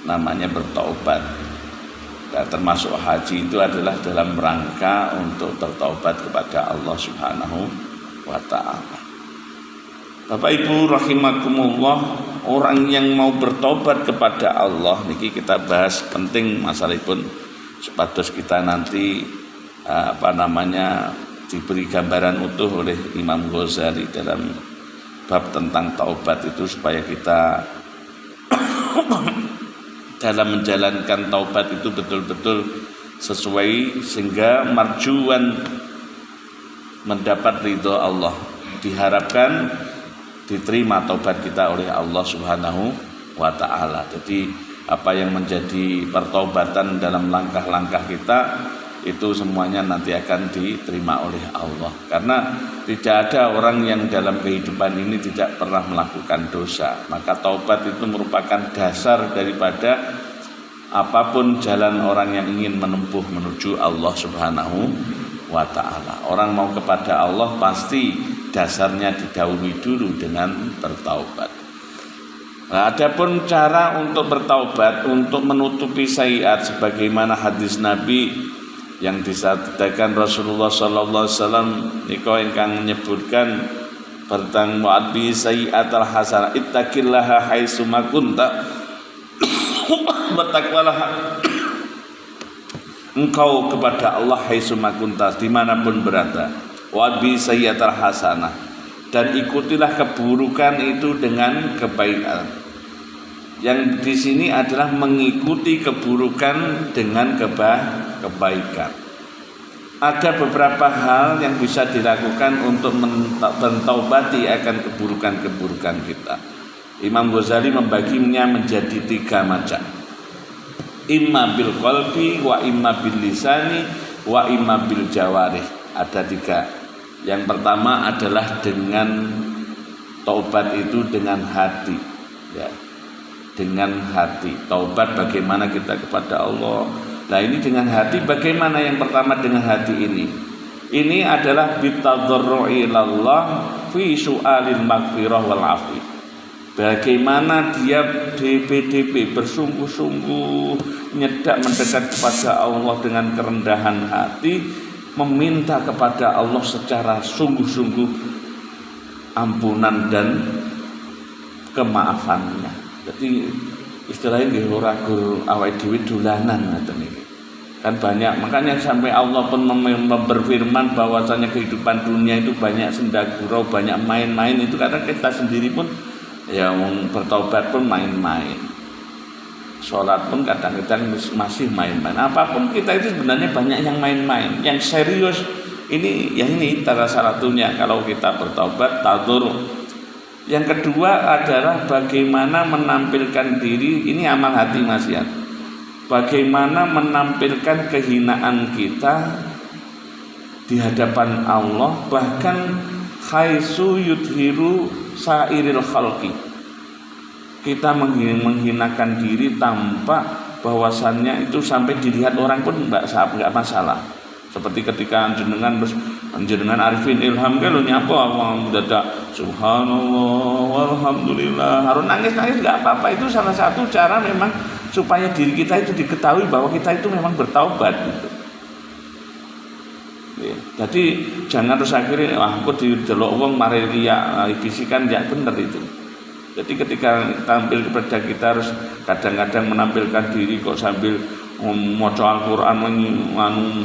A: namanya bertaubat. Dan termasuk haji itu adalah dalam rangka untuk bertaubat kepada Allah Subhanahu wa ta'ala. Bapak Ibu rahimakumullah, orang yang mau bertobat kepada Allah niki kita bahas penting masalahipun supados kita nanti diberi gambaran utuh oleh Imam Ghazali dalam bab tentang taubat itu, supaya kita dalam menjalankan taubat itu betul-betul sesuai, sehingga marjuan mendapat ridho Allah, diharapkan diterima taubat kita oleh Allah Subhanahu wa ta'ala. Jadi apa yang menjadi pertaubatan dalam langkah-langkah kita itu semuanya nanti akan diterima oleh Allah, karena tidak ada orang yang dalam kehidupan ini tidak pernah melakukan dosa. Maka taubat itu merupakan dasar daripada apapun jalan orang yang ingin menempuh menuju Allah Subhanahu wa ta'ala. Orang mau kepada Allah pasti dasarnya didahului dulu dengan bertaubat. Nah, adapun cara untuk bertaubat, untuk menutupi sayiat, sebagaimana hadis Nabi yang disabdakan Rasulullah sallallahu alaihi wasallam nika ingkang menyebutkan tentang mu'adbi sayyi'atal hasanah, ittaqillaha haitsu ma kunta, bertakwalah engkau kepada Allah haitsu ma kunta, dimanapun berada. Wa'adbi sayyi'atal hasanah, dan ikutilah keburukan itu dengan kebaikan. Yang di sini adalah mengikuti keburukan dengan kebaikan. Ada beberapa hal yang bisa dilakukan untuk mentaubati akan keburukan-keburukan kita. Imam Ghazali membaginya menjadi 3 macam. Imma bil qalbi, wa imma bil lisani, wa imma bil jawarih. Ada 3. Yang pertama adalah dengan taubat itu dengan hati, ya. Dengan hati, taubat bagaimana kita kepada Allah. Nah ini dengan hati, bagaimana yang pertama dengan hati ini? Ini adalah bitadzarru'i ilallah fi su'alil maghfirah wal afwi. Bagaimana dia DP bersungguh-sungguh mendekat kepada Allah dengan kerendahan hati, meminta kepada Allah secara sungguh-sungguh ampunan dan kemaafannya. Jadi istilahnya nggih ora gur awake dhewe dolanan ngoten iki. Kan banyak, makanya sampai Allah pun berfirman bahwasanya kehidupan dunia itu banyak senda gurau, banyak main-main itu, karena kita sendiri pun ya bertobat pun main-main. Sholat pun kadang-kadang masih main-main. Apapun kita itu sebenarnya banyak yang main-main. Yang serius ini salah satunya kalau kita bertobat tadur. Yang kedua adalah bagaimana menampilkan diri, ini amal hati maksiat. Bagaimana menampilkan kehinaan kita di hadapan Allah, bahkan haitsu yudhiru sairil khalqi. Kita menghinakan diri tanpa bahwasannya itu sampai dilihat orang pun enggak masalah. Seperti ketika jenengan Arifin Ilham ke lo nyapa awang dadak subhanallah walhamdulillah harus nangis enggak apa-apa. Itu salah satu cara memang supaya diri kita itu diketahui bahwa kita itu memang bertaubat gitu. Jadi jangan terus akhirnya aku didelok wong mari riya bisikan ya bener itu. Jadi ketika tampil kepada kita harus kadang-kadang menampilkan diri kok sambil maca Al-Qur'an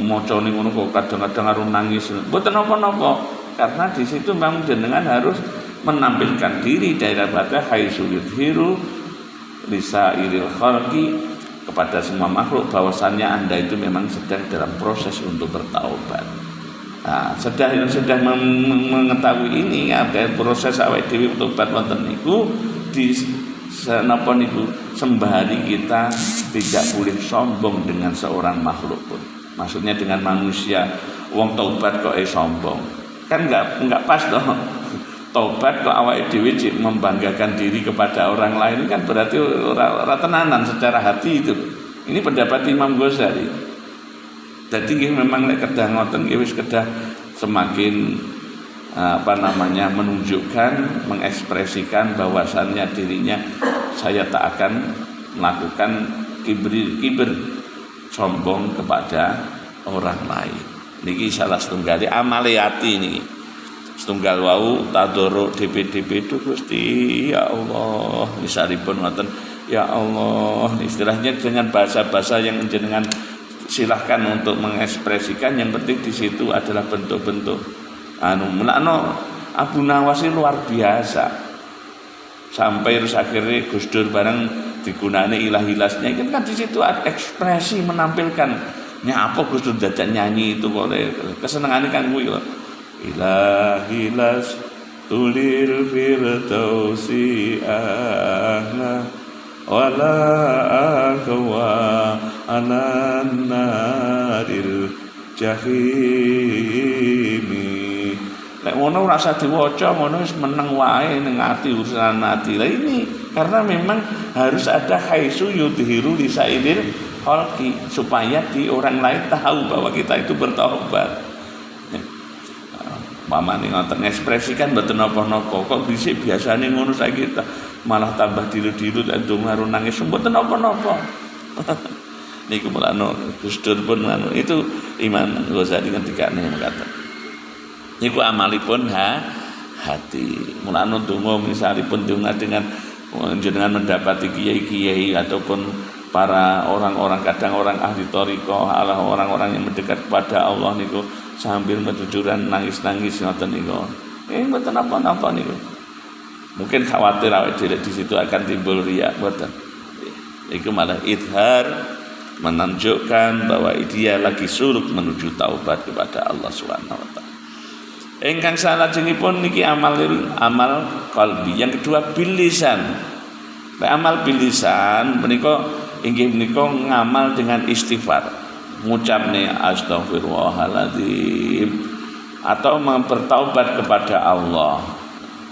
A: maca ning ngono kok kadang-kadang harus nangis. Mboten napa-napa karena di situ memang jenengan harus menampilkan diri daripada haitsu yudhiru lisairil khalqi kepada semua makhluk bahwasannya Anda itu memang sedang dalam proses untuk bertaubat. Nah, sudah mengetahui ini ada proses awake dhewe tobat wonten niku di napa niku sembari kita tidak boleh sombong dengan seorang makhluk pun. Maksudnya dengan manusia wong taubat kok sombong. Kan enggak pas toh. Taubat kok awake dhewe membanggakan diri kepada orang lain kan berarti ora tenanan secara hati itu. Ini pendapat Imam Ghazali. Jadi memang nek kedah ngoten wis kedah semakin menunjukkan, mengekspresikan bahwasannya dirinya saya tak akan melakukan kibir sombong kepada orang lain. Niki salah setunggal amale ati niki. Setunggal wau tadoro DP-DP itu Gusti ya Allah misalipun ngoten ya Allah istilahnya dengan bahasa-bahasa yang jenengan silahkan untuk mengekspresikan, yang penting di situ adalah bentuk-bentuk menakno Abu Nawas ini luar biasa sampai terus akhirnya Gus Dur bareng digunane ilah-ilasnya kan di situ ada ekspresi menampilkan apa Gus Dur dadak nyanyi itu kok kesenengane kan kuwi ilah-ilas tulir firdausi ahla wala akwa ananaril jahimi. Nek ngono ora usah diwaca, ngono wis meneng wae ning ati urusan ati. Lah ini karena memang harus ada haitsu yudhiru lisairil khalqi supaya di orang lain tahu bahwa kita itu bertobat. Mamane ngoten ekspresikan mboten napa-napa kok dhisik biasane ngono saiki malah tambah dilu-dilu dan dungaru nangis mboten napa-napa. Niku mulane Gus Dur pun itu Imam Ghazali ketika mengatakan niku amalipun hati. Mulane donga misalipun donga dengan jenengan mendapati kiai-kiai ataupun para orang-orang kadang orang ahli thariqah, orang-orang yang mendekat kepada Allah niku sambil berjujuran nangis-nangis ngoten niku. Mboten apa-apa niku. Mungkin khawatir awake dhewe di situ akan timbul riya, mboten. Iku malah idhar menunjukkan bahwa dia lagi suluk menuju taubat kepada Allah Subhanahu wa taala. Ingkang salajengipun niki amal qalbi. Yang kedua bilisan. Amal bilisan menika inggih menika ngamal dengan istighfar. Ngucapne astagfirullahaladzim atau bertaubat kepada Allah.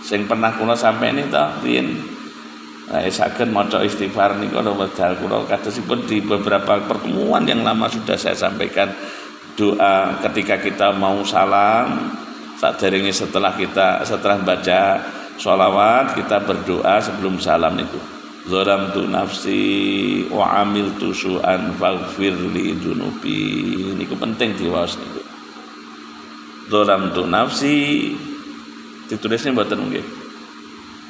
A: Sing pernah kula sampaikan itu riyen saged maca istighfar niku wedal kula kadosipun di beberapa pertemuan yang lama sudah saya sampaikan doa ketika kita mau salam saderenge setelah baca sholawat kita berdoa sebelum salam niku zalamtu nafsi wa amiltu su'an faghfir li dzunubi niku penting diwaos niku zalamtu nafsi ditulisnya mboten nggih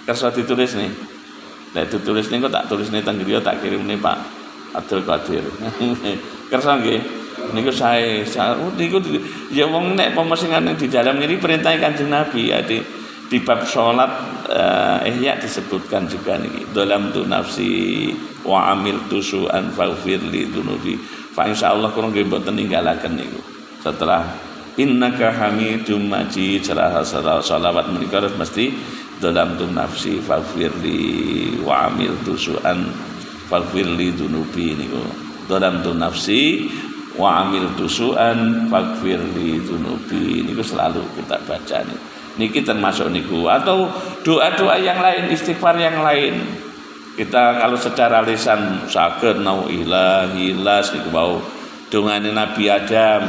A: kersa ditulis nih. Nah ditulis niku tak tulis nih teng griya tak kirim nih Pak Abdul Qadir. Kersa nggih. Niku sae niku ya wong nek pemesingan di dalam ini perintah Kanjeng Nabi ya di bab salat ihya disebutkan juga niki. Dalam tu nafsi wa amiltu su'an faghfir li dzunubi. Fa insyaallah kula nggih mboten ninggalaken niku. Setelah innaka hamidum majid salawat menika harus mesti dalam tu nafsi faghfirli wa amiltu su'an faghfirli dzunubi niku dalam tu nafsi wa amiltu su'an faghfirli dzunubi niku selalu kita baca nih Niki termasuk niku, atau doa-doa yang lain, istighfar yang lain. Kita kalau secara lisan saged nauzubillah niku wau dongane Nabi Adam,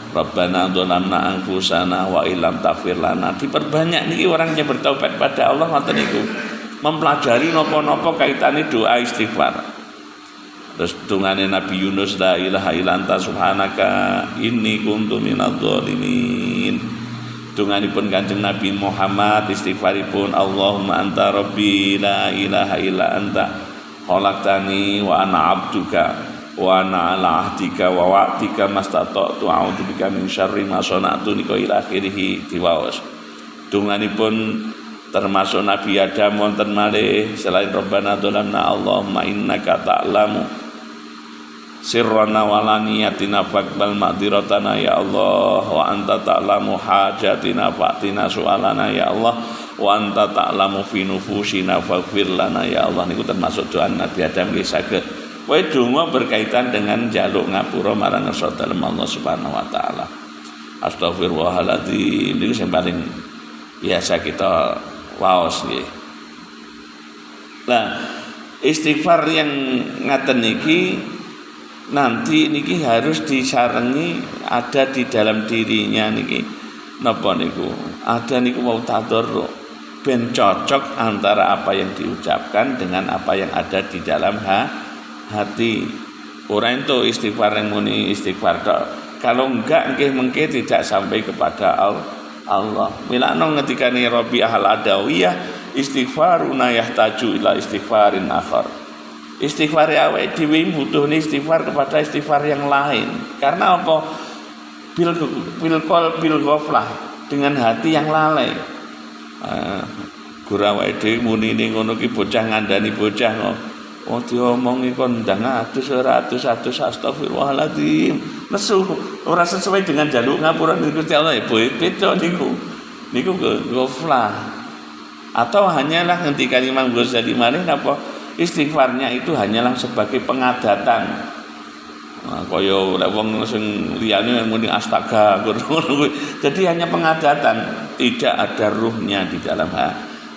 A: Rabbana dzalamna anfusana wa illam taghfir lana. Diperbanyak niki orangnya bertaubat pada Allah ngoten niku. Mempelajari napa-napa kaitane doa istighfar. Terus dongane Nabi Yunus, la ilaha illa anta subhanaka inni kuntu minadz dzalimin. Dunganipun Kanjeng Nabi Muhammad istighfaripun, Allahumma anta rabbi la ilaha illa anta khalaqtani wa ana abduka wa ana ala ahdika wa wa'dika mastata'tu a'udzubika min syarri ma sana'tu nika ila akhirih diwaos. Dunganipun termasuk Nabi Adam wonten malih selain Rabbana dzalamna Allahumma innaka ta'lamu sirrana walaniyatina faqbal ma'dziratana ya Allah wa anta ta'lamu hajatina fa'tina su'alana ya Allah wa anta ta'lamu fi nufusina faghfir lana ya Allah. Niku termasuk doa Nabi Adam nggih saged. Wae donga berkaitan dengan jaluk ngapura marang ngarsa dalem Allah Subhanahu wa taala. Astagfirullahaladzim niku sing paling biasa kita waos nggih. Nah, istighfar yang ngaten niki nanti niki harus disarengi ada di dalam dirinya niki napa niku ada niku mau tadarruk ben cocok antara apa yang diucapkan dengan apa yang ada di dalam hati. Orang itu istighfar yang muni istighfar tok, kalau enggak nggih mengke tidak sampai kepada Allah. Milano ngetikane Rabi ahal adawiyah istighfaruna yahtaju ila istighfarin akhar. Istighfar awake dhewe butuhne istighfar kepada istighfar yang lain. Karena apa? Bil ghaflah, dengan hati yang lalai. Guru awake dhewe muni ning ngono ki bocah ngandani bocah kok. Oh diomongi kon ndang atus astagfirullahaladzim. Nesu ora sesuai dengan jaluk ngapura Gusti Allah ya beda niku. Niku ghaflah. Atau hanyalah ngendika Imam Ghazali malih napa? Istighfarnya itu hanyalah sebagai pengadatan. Nah, kaya lek wong sing liyane muni astaga ngono. Jadi hanya pengadatan, tidak ada ruhnya di dalam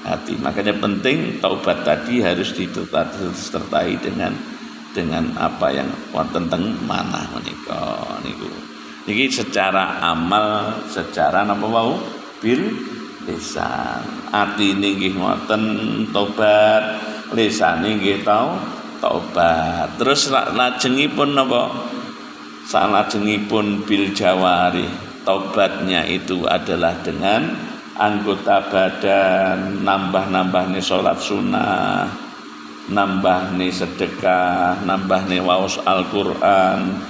A: hati. Makanya penting taubat tadi harus disertai dengan apa yang wonten teng manah menika niku. Niki secara amal, secara napa wau bil lisan. Atine nggih ngoten taubat, lisane nggih taubat. Terus lajengipun napa? Salajengipun bil jawari. Taubatnya itu adalah dengan anggota badan, nambah-nambahne salat sunnah, nambahne sedekah, nambahne waos Al-Qur'an.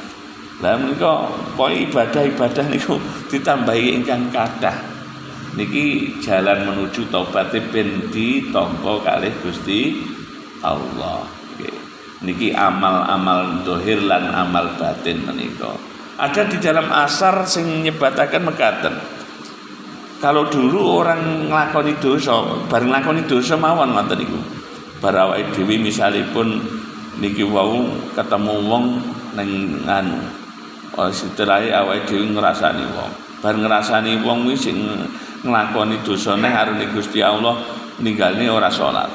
A: Lah menika pokoke ibadah-ibadah niku ditambahi ingkang kathah. Niki jalan menuju taubat ben ditampa kalih Gusti Allah. Niki amal-amal zahir lan amal batin menika. Ada di dalam asar sing nyebataken mekaten. Kalau dulu orang nglakoni dosa, bareng nglakoni dosa mawon ngoten niku. Bar awake dhewe misalipun niki wau ketemu wong ning anu. Setelah awake dhewe ngrasani wong. Bar ngrasani wong kuwi sing nglakoni dosane harune Gusti Allah ninggalne ora salat.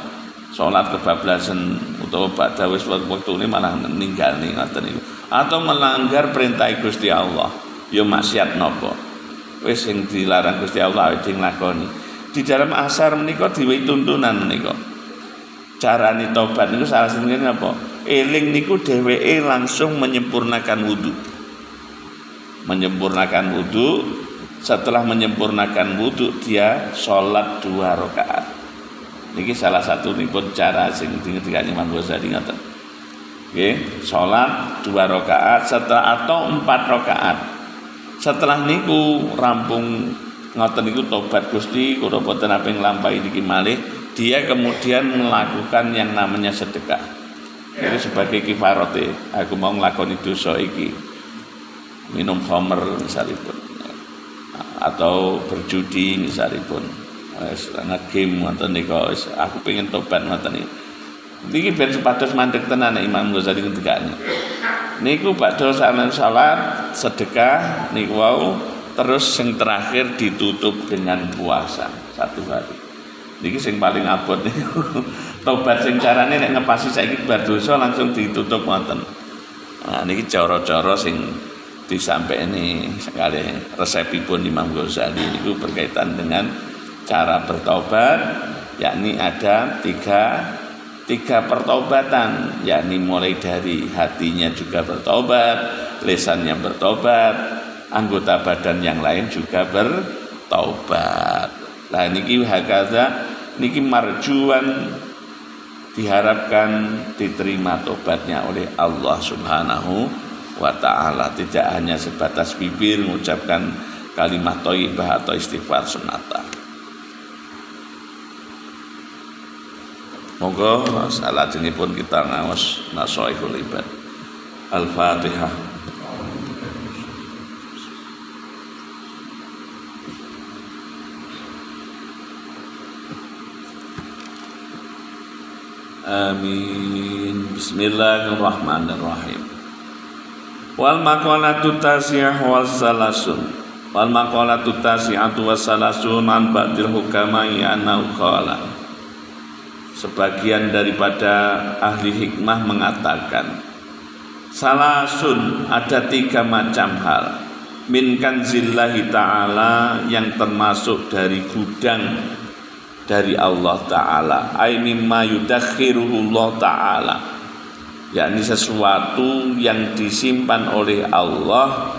A: Salat kebablasan utawa badha wis wektune malah ninggalne ngoten niku. Atau melanggar perintah Gusti Allah. Ya maksiat napa? Wis sing dilarang Gusti Allah awake nglakoni. Di dalam asar menika diwehi tuntunan menika. Carane tobat niku salah satune napa? Eling niku dheweke langsung menyempurnakan wudu. Menyempurnakan wudu. Setelah menyempurnakan wudu dia sholat 2 rakaat. Niki salah satu nipun cara sing dingertikane Imam Ghazali ngoten. Nggih, sholat 2 rakaat setelah atau 4 rakaat. Setelah niku rampung ngoten niku tobat Gusti kula boten ape nglampahi niki malih, dia kemudian melakukan yang namanya sedekah. Itu sebagai kifarate, aku mau nglakoni dosa iki. Minum khamr misalipun. Atau berjudi misalipun nge-game ngoten nika aku pengen tobat ngoten niki ben supados mandeg tenan Imam Ghazali ngendikane niku badhe salat sedekah niku wau terus yang terakhir ditutup dengan puasa 1 hari. Niki sing paling abot niku. Tobat sing carane nek ngepasi saiki bar dosa langsung ditutup ngoten. Nah niki cara-cara sing disampaini sekali resepipun Imam Ghazali niku berkaitan dengan cara bertobat, yakni ada tiga pertobatan, yakni mulai dari hatinya juga bertobat, lisannya bertobat, anggota badan yang lain juga bertobat. Nah niki hakaza niki marjuan, diharapkan diterima tobatnya oleh Allah Subhanahu wa ta'ala, tidak hanya sebatas bibir mengucapkan kalimat thayyibah atau istighfar sunata. Moga salat ini pun kita ngaos nasoihul ibad. Al-Fatihah. Amin. Bismillahirrahmanirrahim. Wal maqalatu tasiyah wassalasun. Wal maqalatu tasiyatu wassalasun an ba'dil hukama'i annahu qala. Sebagian daripada ahli hikmah mengatakan salasun, ada 3 macam hal min kanzillahi ta'ala, yang termasuk dari gudang dari Allah Ta'ala, ay mimma yudakhiruhu Allah Ta'ala, yakni sesuatu yang disimpan oleh Allah,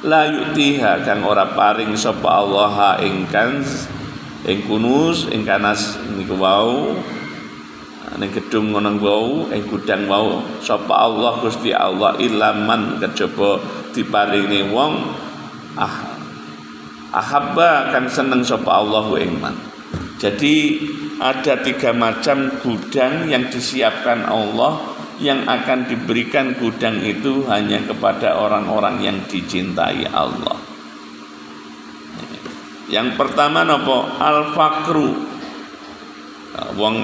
A: la yu'tiha kang ora paring sapa Allah ing kanz ing kunuz ing kanas niku wau ning gedung ngono wau ing gudang wau sapa Allah Gusti Allah ilaman kejaba diparingi wong ahabba kang seneng sapa Allah ing man. Jadi ada 3 macam gudang yang disiapkan Allah, yang akan diberikan gudang itu hanya kepada orang-orang yang dicintai Allah. Yang pertama napa? Al-faqru. Wong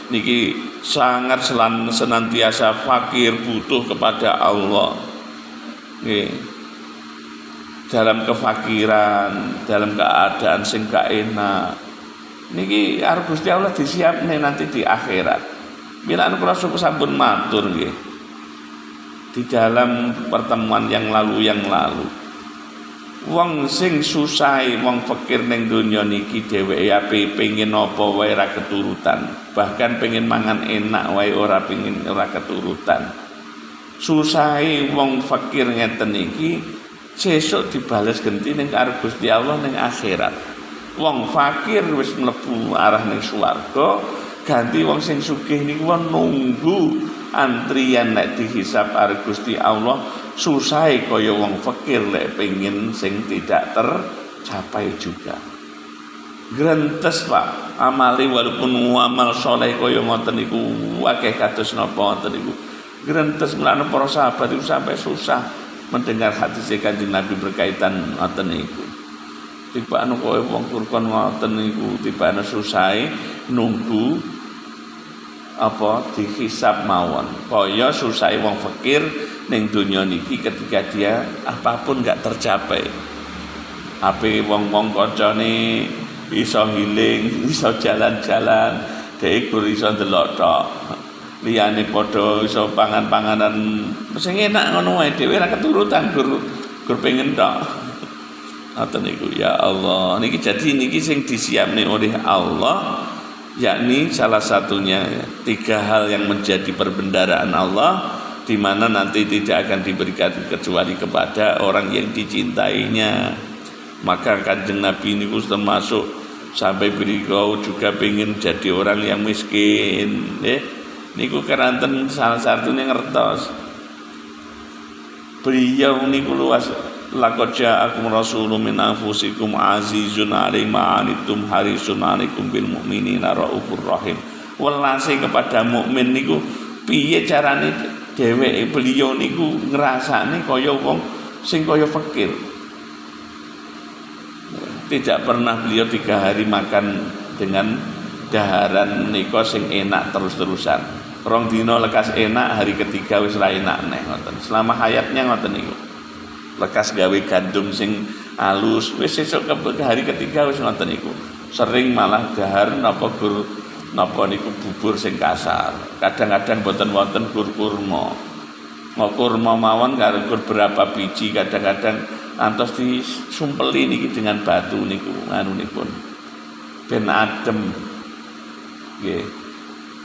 A: niki sangat senantiasa fakir, butuh kepada Allah. Nggih. Dalam kefakiran, dalam keadaan sing gak enak. Niki arep Gusti Allah disiapne nanti di akhirat. Bila kula sampun matur nggih. Di dalam pertemuan yang lalu wong sing susah, wong fakir ning donya niki dheweke ape pengin apa wae ora keturutan, bahkan pengin mangan enak wae ora keturutan. Susahe wong fakir ngeten iki sesuk dibales genti ning karo Gusti Allah ning akhirat. Wong fakir wis mlebu arah ning swarga, ganti wong sing sugih niku nunggu antrian nek dihisab karo Gusti Allah. Susahe kaya wong fakir lek pengin sing tidak tercapai juga. Grentes Pak, amale walaupun amal saleh kaya ngoten niku akeh kados napa ngoten niku. Grentes mulane para sahabat itu sampai susah mendengar hadis Kanjeng Nabi berkaitan ngoten niku. Tibane kowe wong kurkon ngoten niku tibane susahe nunggu apa dihisab mawon. Kaya susahe wong fakir ning donya niki ketika dia apapun enggak tercapai. Ape wong-wong kancane iso healing, iso jalan-jalan, dhek iso ndelok tok. Liyane padha iso pangan-panganan sing enak ngono wae dhewe ora keturutan gur pengen tok. Ngoten niku ya Allah. Niki jadi niki sing disiapne oleh Allah, yakni salah satunya 3 hal yang menjadi perbendaharaan Allah, di mana nanti tidak akan diberikan kecuali kepada orang yang dicintainya. Maka Kanjeng Nabi niku termasuk sampai beliau juga pengen jadi orang yang miskin, niku keranten salah satunya ngertos. Beliau niku luas laqad ja'akum rasulun min anfusikum azizun 'alaihi ma 'anittum harisun 'alaikum bil mu'minina raufur rahim. Welase kepada mukmin niku piye carane dheweke beliau niku ngrasane kaya wong sing kaya fakir. Tidak pernah beliau 3 hari makan dengan daharan nika sing enak terus-terusan. 2 dina lekas enak, hari ketiga wis ra enak neh ngoten. Selama hayatnya ngoten niku. Lekas gawe gandum sing halus. Wis sesuk hari ketiga wis ngoten niku. Sering malah dahar napa niku bubur sing kasar. Kadang-kadang boten wonten gur kurma. Mau kurma mawon karo berapa biji, kadang-kadang antos disumpeli niki dengan batu niku anunipun. Ben adem. Nggih.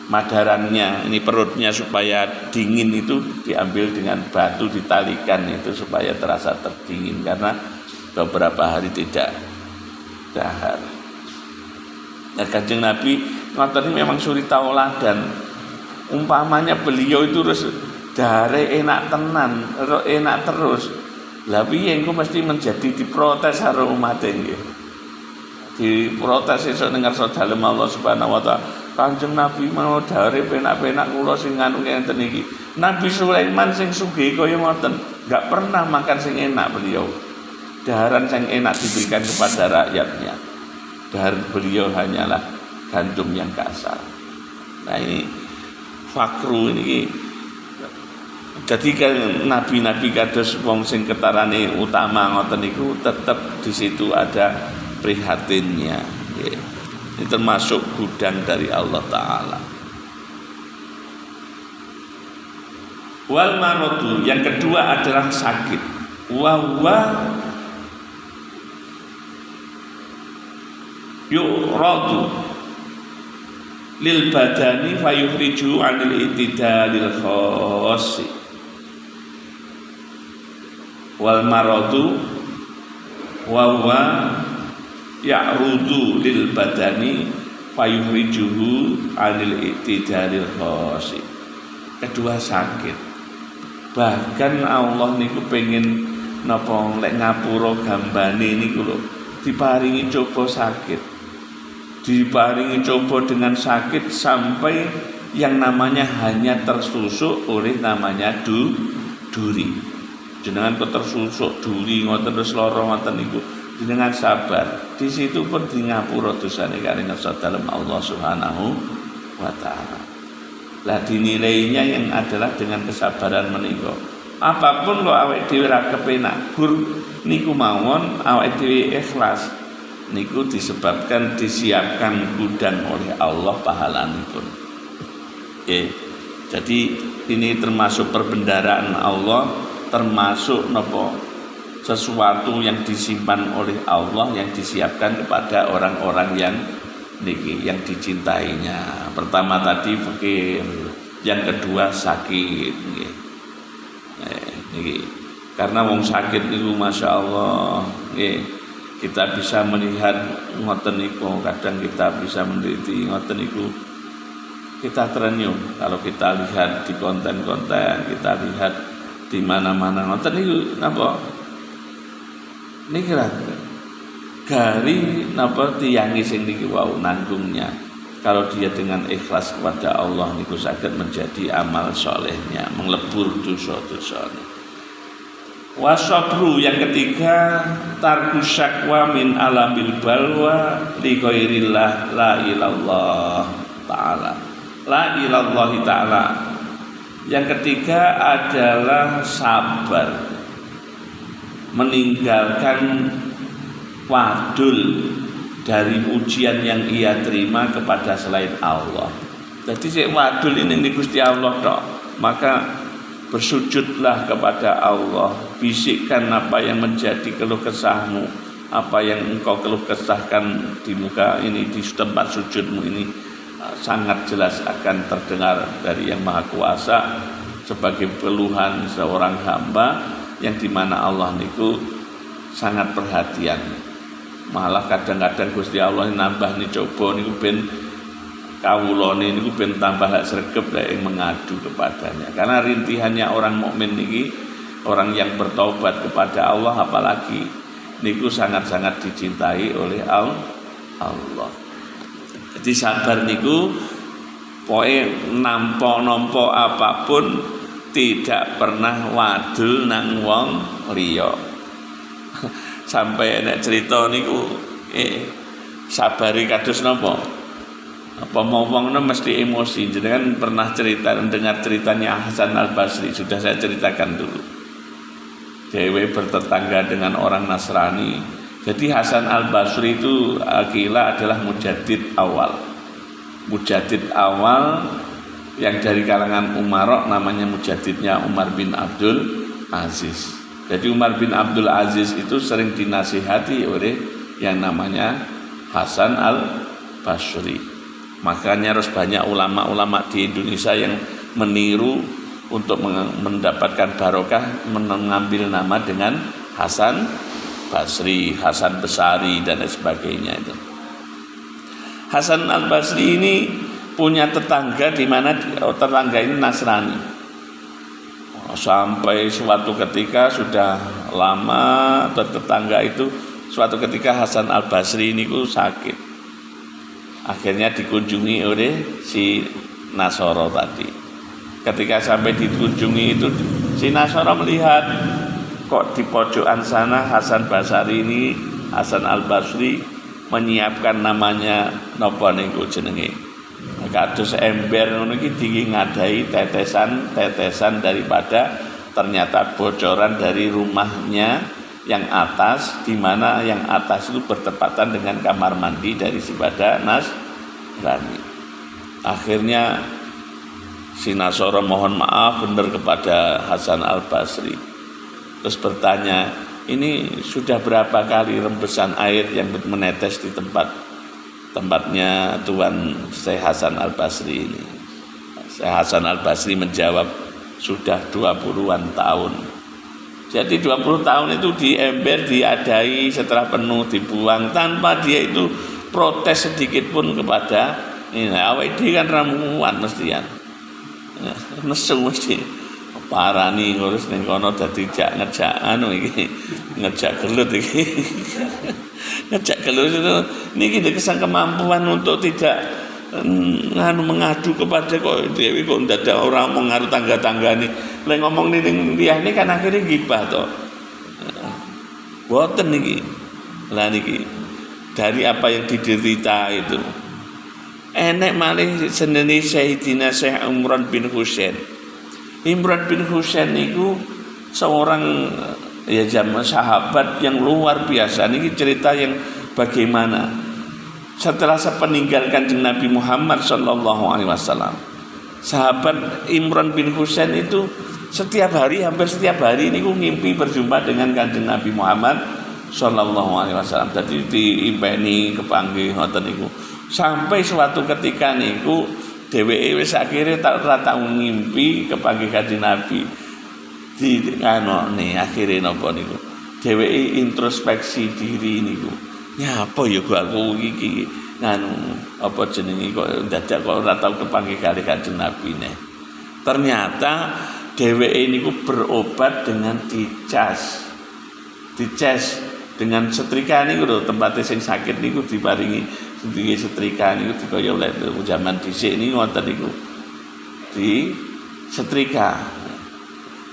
A: Madarannya, ini perutnya supaya dingin itu diambil dengan batu ditalikan itu supaya terasa terdingin karena beberapa hari tidak dahar. Nah, Kanjeng Nabi ngoten memang suri tauladan. Umpamanya beliau itu terus dare enak tenan, enak terus. Lah piye engko mesti menjadi diprotes karo umat nggih. Diprotes esuk ning ngarsa dalem Allah Subhanahu wa taala. Kanjeng Nabi mau dare penak-penak kula sing nganu ngenten iki. Nabi Sulaiman sing sugih kaya ngoten, enggak pernah makan sing enak beliau. Daharan sing enak diberikan kepada rakyatnya. Dahar beliau hanyalah gandum yang kasar. Nah ini fakru ini. Jadi kan nabi-nabi kados wong sing ketarane utama ngoten niku tetap di situ ada prihatinnya. Ini termasuk gudang dari Allah Ta'ala. Wal maradu, yang kedua adalah sakit. Wa yu'radu lil badani fayukhriju 'anil itidalil khassi. Wal maradu wa ya'rudu lil badani fayuhrijuhu 'anil i'tidalil khasi. Kedua sakit. Bahkan Allah niku pengen napa lek ngapura gambane niku lho diparingi coba sakit. Diparingi coba dengan sakit sampai yang namanya hanya tersusuk oleh namanya duri. Jenengan kok tersusuk duri ngoten terus lara ngoten niku dengan sabar, di situ pun di ngapura dosane karo ngersa dalem Allah Subhanahu wa taala. Lah dinilainya yang adalah dengan kesabaran menika. Apapun lo awake dhewe ra kepenak, gur niku mawon awake dhewe ikhlas. Niku disebabkan disiapkan gudang oleh Allah pahalanipun. Jadi ini termasuk perbendaharaan Allah, termasuk napa sesuatu yang disimpan oleh Allah yang disiapkan kepada orang-orang yang dicintainya. Pertama tadi fakir, yang kedua sakit. Karena wong sakit itu masya Allah, kita bisa melihat ngoten niku, kadang kita bisa meneliti ngoten niku, kita terenyuh kalau kita lihat di konten-konten, kita lihat di mana-mana ngoten niku napa. Niki lah gari napa tiyangi sing niki wau nanggungnya. Kalau dia dengan ikhlas kepada Allah niku saged menjadi amal solehnya, menglebur dosa-dosanya. Wasabru yang ketiga tarku syakwa min alamil balwa li ghairillah la ilallah ta'ala. La ilallah ta'ala. Yang ketiga adalah sabar, meninggalkan wadul dari ujian yang ia terima kepada selain Allah. Jadi si wadul ini di Gusti Allah tok. Maka bersujudlah kepada Allah, bisikkan apa yang menjadi keluh kesahmu, apa yang engkau keluh kesahkan di muka ini, di tempat sujudmu ini sangat jelas akan terdengar dari Yang Maha Kuasa sebagai keluhan seorang hamba yang dimana Allah niku sangat perhatian. Malah kadang-kadang Gusti Allah nambah nih coba niku ben kawulane niku ben tambah sregep lek mengadu kepadanya. Karena rintihannya orang mukmin niki, orang yang bertaubat kepada Allah apalagi niku sangat-sangat dicintai oleh Allah. Jadi sabar niku pokoke nampa apapun tidak pernah wadul nang wong liya. Sampai nek cerita niku sabari kados napa? Apa mau wong mesti emosi. Jenengan pernah cerita dengar ceritanya Hasan Al Basri, sudah saya ceritakan dulu. Dewe bertetangga dengan orang Nasrani. Jadi Hasan al-Basri itu kila adalah mujaddid awal. Mujaddid awal yang dari kalangan Umarok, namanya mujaddidnya Umar bin Abdul Aziz. Jadi Umar bin Abdul Aziz itu sering dinasihati oleh yang namanya Hasan al-Basri. Makanya harus banyak ulama-ulama di Indonesia yang meniru untuk mendapatkan barokah, mengambil nama dengan Hasan Basri, Hasan Besari dan lain sebagainya itu. Hasan al-Basri ini punya tetangga di mana tetangga ini Nasrani. Sampai suatu ketika sudah lama tetangga itu suatu ketika Hasan al-Basri ini sakit. Akhirnya dikunjungi oleh si Nasoro tadi. Ketika sampai dikunjungi itu si Nasoro melihat kok di pojokan sana Hasan Basri ini, Hasan al-Basri menyiapkan namanya napa niku jenenge. Kados ember ngono iki ngadai tetesan daripada ternyata bocoran dari rumahnya yang atas, di mana yang atas itu bertepatan dengan kamar mandi dari si pada Nasrani. Akhirnya si Nasoro mohon maaf benar kepada Hasan al-Basri. Terus bertanya, ini sudah berapa kali rembesan air yang menetes di tempatnya Tuan Syekh Hasan al-Basri ini? Syekh Hasan al-Basri menjawab, sudah 20-an tahun. Jadi 20 tahun itu di ember diadai, setelah penuh dibuang tanpa dia itu protes sedikit pun kepada ini. Awake dhewe kan ramuan mestian. Nesu mesti parani ngurus ning kono dadi ngejak anu iki, ngejak gelut iki. Ngejak gelut itu niki kesan kemampuan untuk tidak mengadu kepada kok dhewe kok dadak ora mengaruh tangga-tanggane. Lek ngomong ning liyane kan akhirnya gibah to. Boten niki. Lah niki dari apa yang diderita itu. Enek malih senene Sayyidina Syekh Imran bin Husain. Imran bin Husain niku seorang ya jamaah sahabat yang luar biasa. Niki cerita yang bagaimana setelah sepeninggal Kanjeng Nabi Muhammad sallallahu alaihi wasallam, sahabat Imran bin Husain itu hampir setiap hari niku ngimpi berjumpa dengan Kanjeng Nabi Muhammad sallallahu alaihi wasallam. Jadi diimpeni kepanggih ngoten niku. Sampai suatu ketika niku dheweke wis akhire ora tau ngimpi kepanggih Kanjeng Nabi. Nih akhire napa niku? Dheweke introspeksi diri niku. Ya apa ya aku iki apa jenenge kok dadak kok ora tau kepanggih kali Kanjeng Nabi ne. Ternyata dheweke niku berobat dengan dicas dengan setrika niku lho, tempate sing sakit niku diparingi sedhi setrika niku dikaya oleh zaman dhisik niku ngoten niku. Di setrika.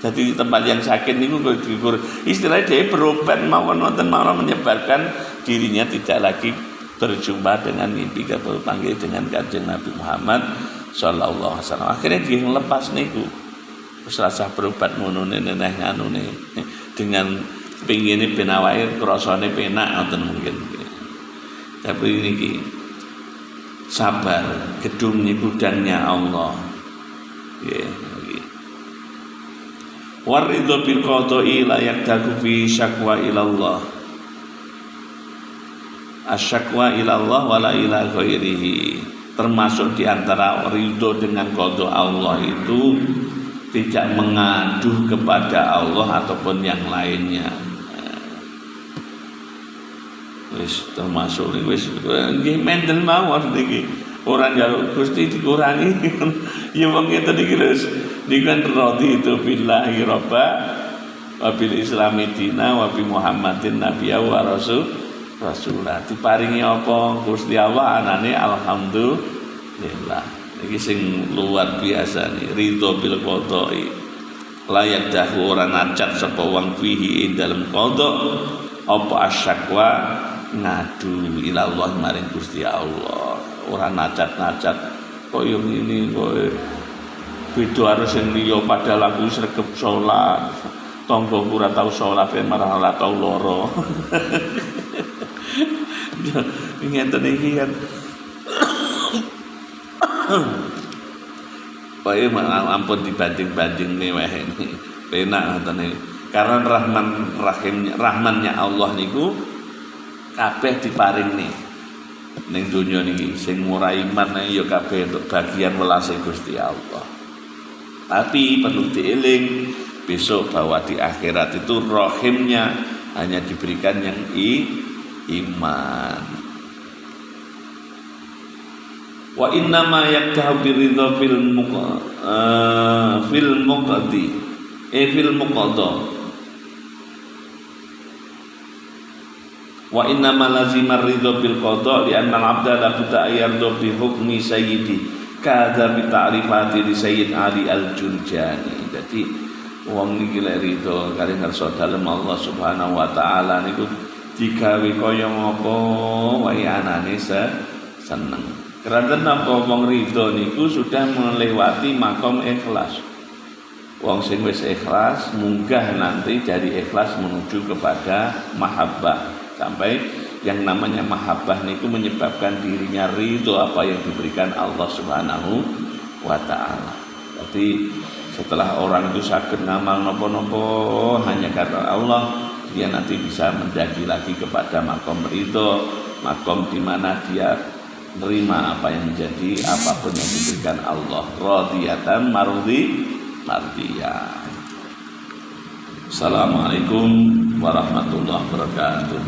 A: Jadi tempat yang sakit niku dikur istilahnya dia berobat mawon wonten mawon menyebarkan dirinya tidak lagi berjumpa dengan mimpi kepanggil dengan Kanjeng Nabi Muhammad sallallahu alaihi wasallam. Akhirnya dia lepas niku. Wis rasa berobat ngono neneh nganune dengan pingine ben awake krasane penak ngoten mungkin. Tapi niki sabar, gedung niku gudangnya Allah. Nggih. Waridho bil qada'i la yakdaku fi syakwa ilallah. Asyakwa ilallah wala ila ghairihi. Termasuk diantara ridho dengan qada Allah itu tidak mengadu kepada Allah ataupun yang lainnya. Wis termasuk wis nggih mendel mawon niki. Ora njaluk Gusti dikurangi. Ya wong ngeten iki lho. Nikan radhi itu billahi robba wa bil islami dina wa bi Muhammadin nabiyya wa rasulah. Diparingi apa Gusti Allah anane alhamdulillah. Iki sing luar biasa nih, ridho bil qada'i. Layak dahu ora nacat sapa wong fihi ing dalem qada apa asyakwa ngadu ilallah maring Gusti Allah. Ora nacat-nacat koyo ngene koyo beda harus yang liya padahal aku sregep salat tanggaku ora tau salat marang ora tau lara. Ngeten iki kan. Pokoke ampun dibanding-bandingne wae. Penak ngoten. Karena rahmannya Allah niku kabeh diparingne ning donya niki. Sing ora iman ya kabeh untuk bagian welase Gusti Allah. Tapi perlu dieling besok bahwa di akhirat itu rahimnya hanya diberikan yang iman. Wa inna ma yaktahu biridha fil muqaddi fil muqadda wa inna ma lazima ridha bil qada li anna al abda la budda ayardu bi hukmi sayyidi kadza bi ta'rifati li sayyid Ali al-Jurjani. Jadi wong niki lek ridha kali ngersa dalem Allah Subhanahu wa taala niku digawe kaya ngapa wae anane seneng. Karena napa wong ridha niku sudah melewati makom ikhlas. Wong sing wis ikhlas munggah nanti dari ikhlas menuju kepada mahabbah. Sampai yang namanya mahabbah niku menyebabkan dirinya ridho apa yang diberikan Allah Subhanahu wa taala. Jadi setelah orang itu saged ngamal napa-napa hanya karena Allah, dia nanti bisa mendaki lagi kepada makom ridho, makom di mana dia menerima apa yang menjadi apapun yang diberikan Allah. Radiyatan mardiyah. Assalamualaikum warahmatullahi wabarakatuh.